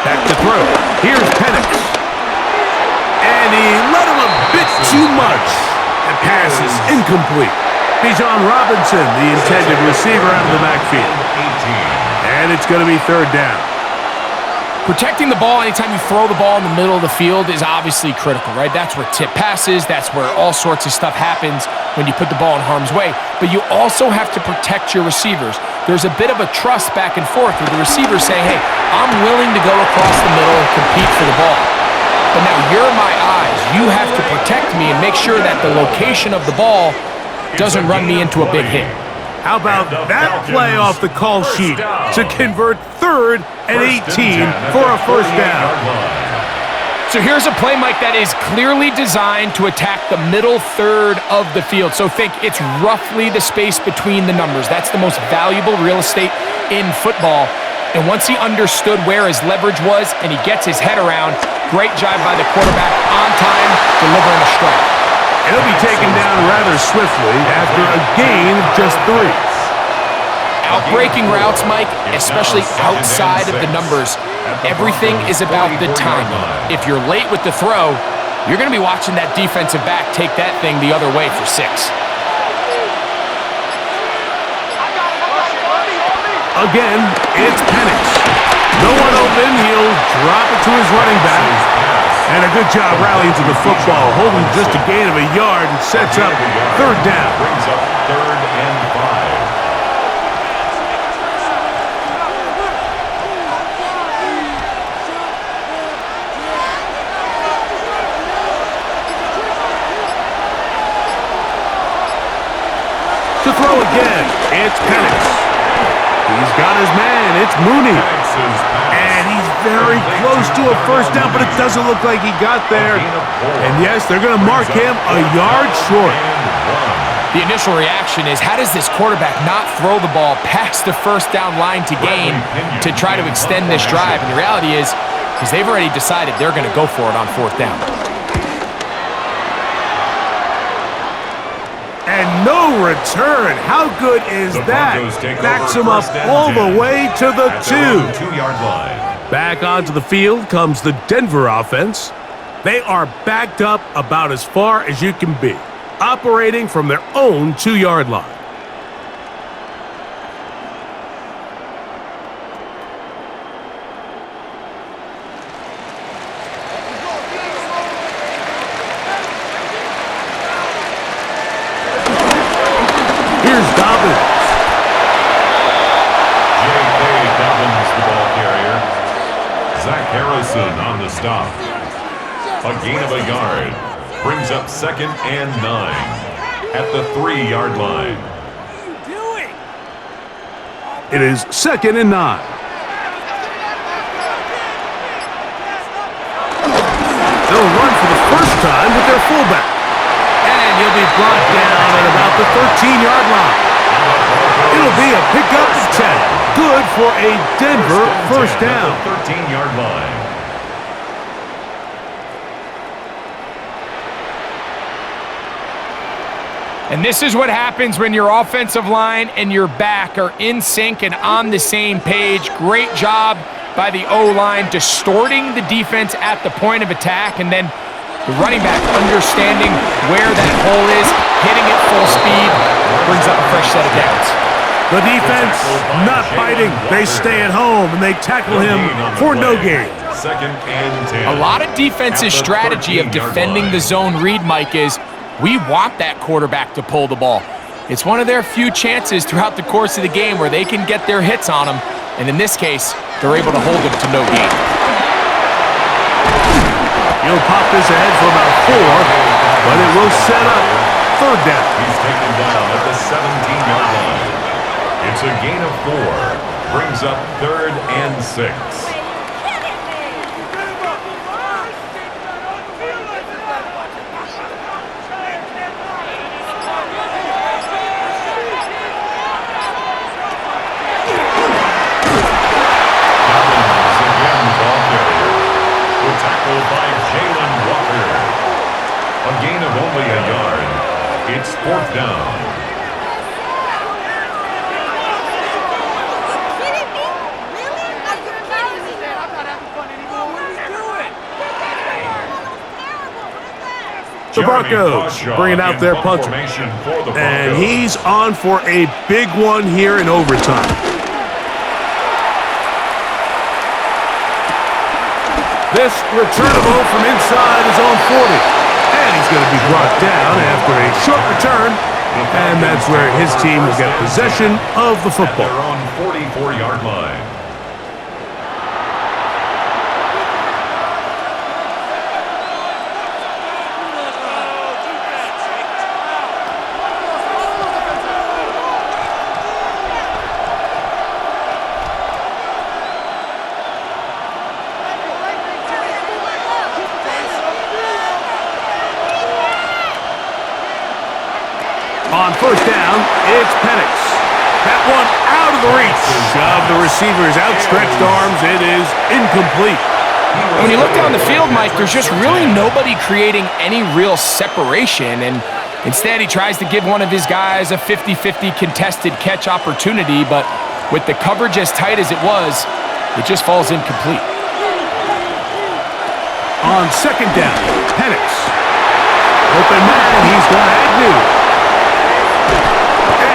Back to throw. Here's Penix. And he let him a bit too much. The pass is incomplete. Bijan Robinson, the intended receiver, out of the backfield. And it's going to be 3rd down. Protecting the ball anytime you throw the ball in the middle of the field is obviously critical, right? That's where tip passes, that's where all sorts of stuff happens when you put the ball in harm's way. But you also have to protect your receivers. There's a bit of a trust back and forth with the receivers saying, hey, I'm willing to go across the middle and compete for the ball. But now you're my eyes. You have to protect me and make sure that the location of the ball doesn't run me into a big hit. How about that play off the call sheet to convert 3rd and 18 for a 1st down? So here's a play, Mike, that is clearly designed to attack the middle 3rd of the field. So think it's roughly the space between the numbers. That's the most valuable real estate in football. And once he understood where his leverage was and he gets his head around, great job by the quarterback on time, delivering a strike. He'll be taken down rather swiftly after a gain of just 3. Outbreaking routes, Mike, especially outside of the numbers, everything is about the timing. If you're late with the throw, you're going to be watching that defensive back take that thing the other way for 6. Again, it's Penix. No one open, he'll drop it to his running back. And a good job rallying to the football, holding just a gain of a yard and sets up 3rd down. Brings up 3rd and 5. To throw again, it's Penix. He's got his man, it's Mooney. And he's very close to a 1st down, but it doesn't look like he got there. And yes, they're going to mark him a yard short. The initial reaction is, how does this quarterback not throw the ball past the 1st down line to gain to try to extend this drive? And the reality is, because they've already decided they're going to go for it on 4th down. And no return. How good is that? Backs him up all the way to the 2-yard line. Back onto the field comes the Denver offense. They are backed up about as far as you can be, operating from their own 2-yard line. Here's Dobbins. J.K. Dobbins, the ball carrier. Zach Harrison on the stop. A gain of a yard. Brings up 2nd and 9 at the 3-yard line. It is 2nd and 9. They'll run for the first time with their fullback. And he'll be brought down at about the 13-yard line. It'll be a pickup of 10. Good for a Denver 1st down. 13-yard line. And this is what happens when your offensive line and your back are in sync and on the same page. Great job by the O-line, distorting the defense at the point of attack, and then the running back understanding where that hole is, hitting it full speed, brings up a fresh set of downs. The defense not biting. They stay at home, and they tackle him for no gain. 2nd and 10. A lot of defense's strategy of defending the zone read, Mike, is we want that quarterback to pull the ball. It's one of their few chances throughout the course of the game where they can get their hits on him, and in this case, they're able to hold him to no gain. He'll pop this ahead for about 4, but it will set up third down. He's taken down at the 17-yard line. It's a gain of 4. Brings up 3rd and 6. A gain of only a yard. It's 4th down. The Broncos bringing out their punter. And he's on for a big one here in overtime. This returnable from inside his own 40. And he's going to be brought down after a short return. And that's where his team will get possession of the football. At their own 44-yard line. On first down, it's Penix. That one out of the reach of the receiver's outstretched arms. It is incomplete. When you look down the field, Mike, there's just really nobody creating any real separation, and instead he tries to give one of his guys a 50-50 contested catch opportunity, but with the coverage as tight as it was, it just falls incomplete. On second down, Penix. Open man, he's got Agnew.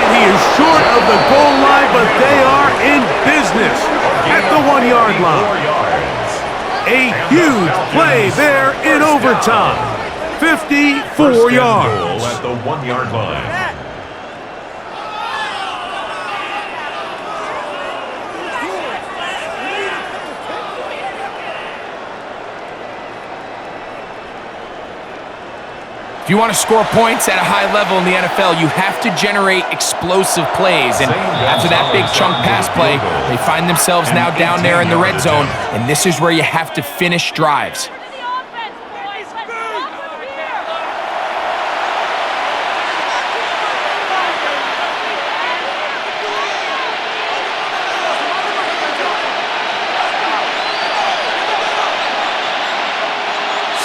He is short of the goal line, but they are in business at the 1-yard line. A huge play there in overtime. 54 yards. At the 1-yard line. If you want to score points at a high level in the NFL, you have to generate explosive plays. And after that big chunk pass play, they find themselves now down there in the red zone, and this is where you have to finish drives.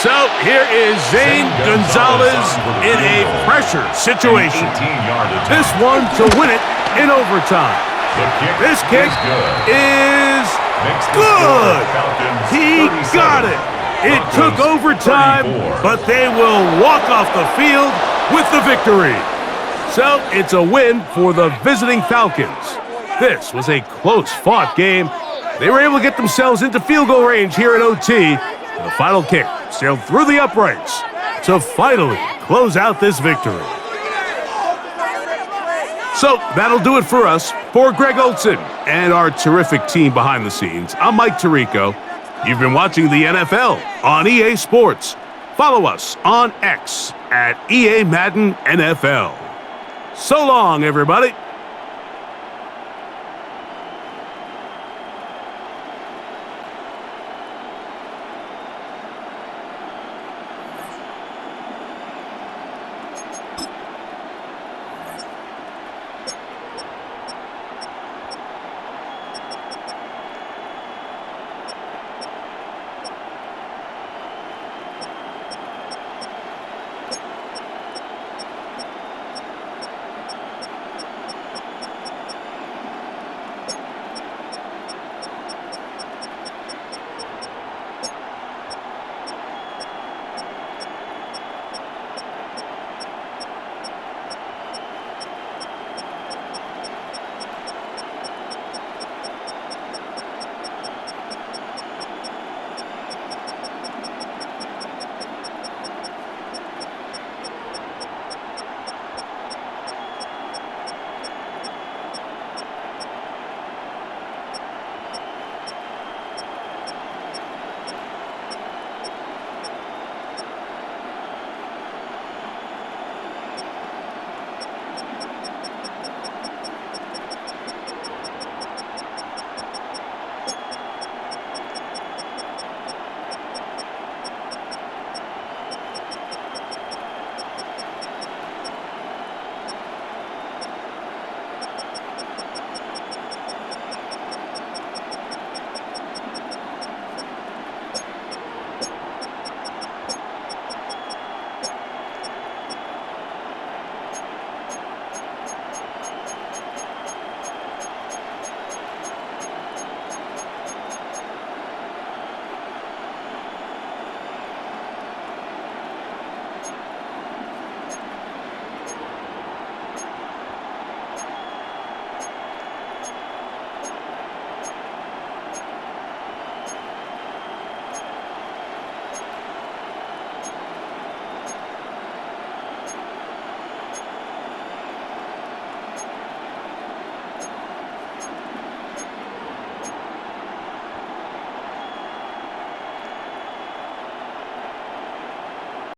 So here is Zane Gonzalez in a pressure situation. This one to win it in overtime. This kick is good. He got it. It took overtime, but they will walk off the field with the victory. So it's a win for the visiting Falcons. This was a close-fought game. They were able to get themselves into field goal range here at OT. The final kick sailed through the uprights to finally close out this victory. So that'll do it for us. For Greg Olson and our terrific team behind the scenes, I'm Mike Tirico. You've been watching the NFL on EA Sports. Follow us on X at EA Madden NFL. So long, everybody.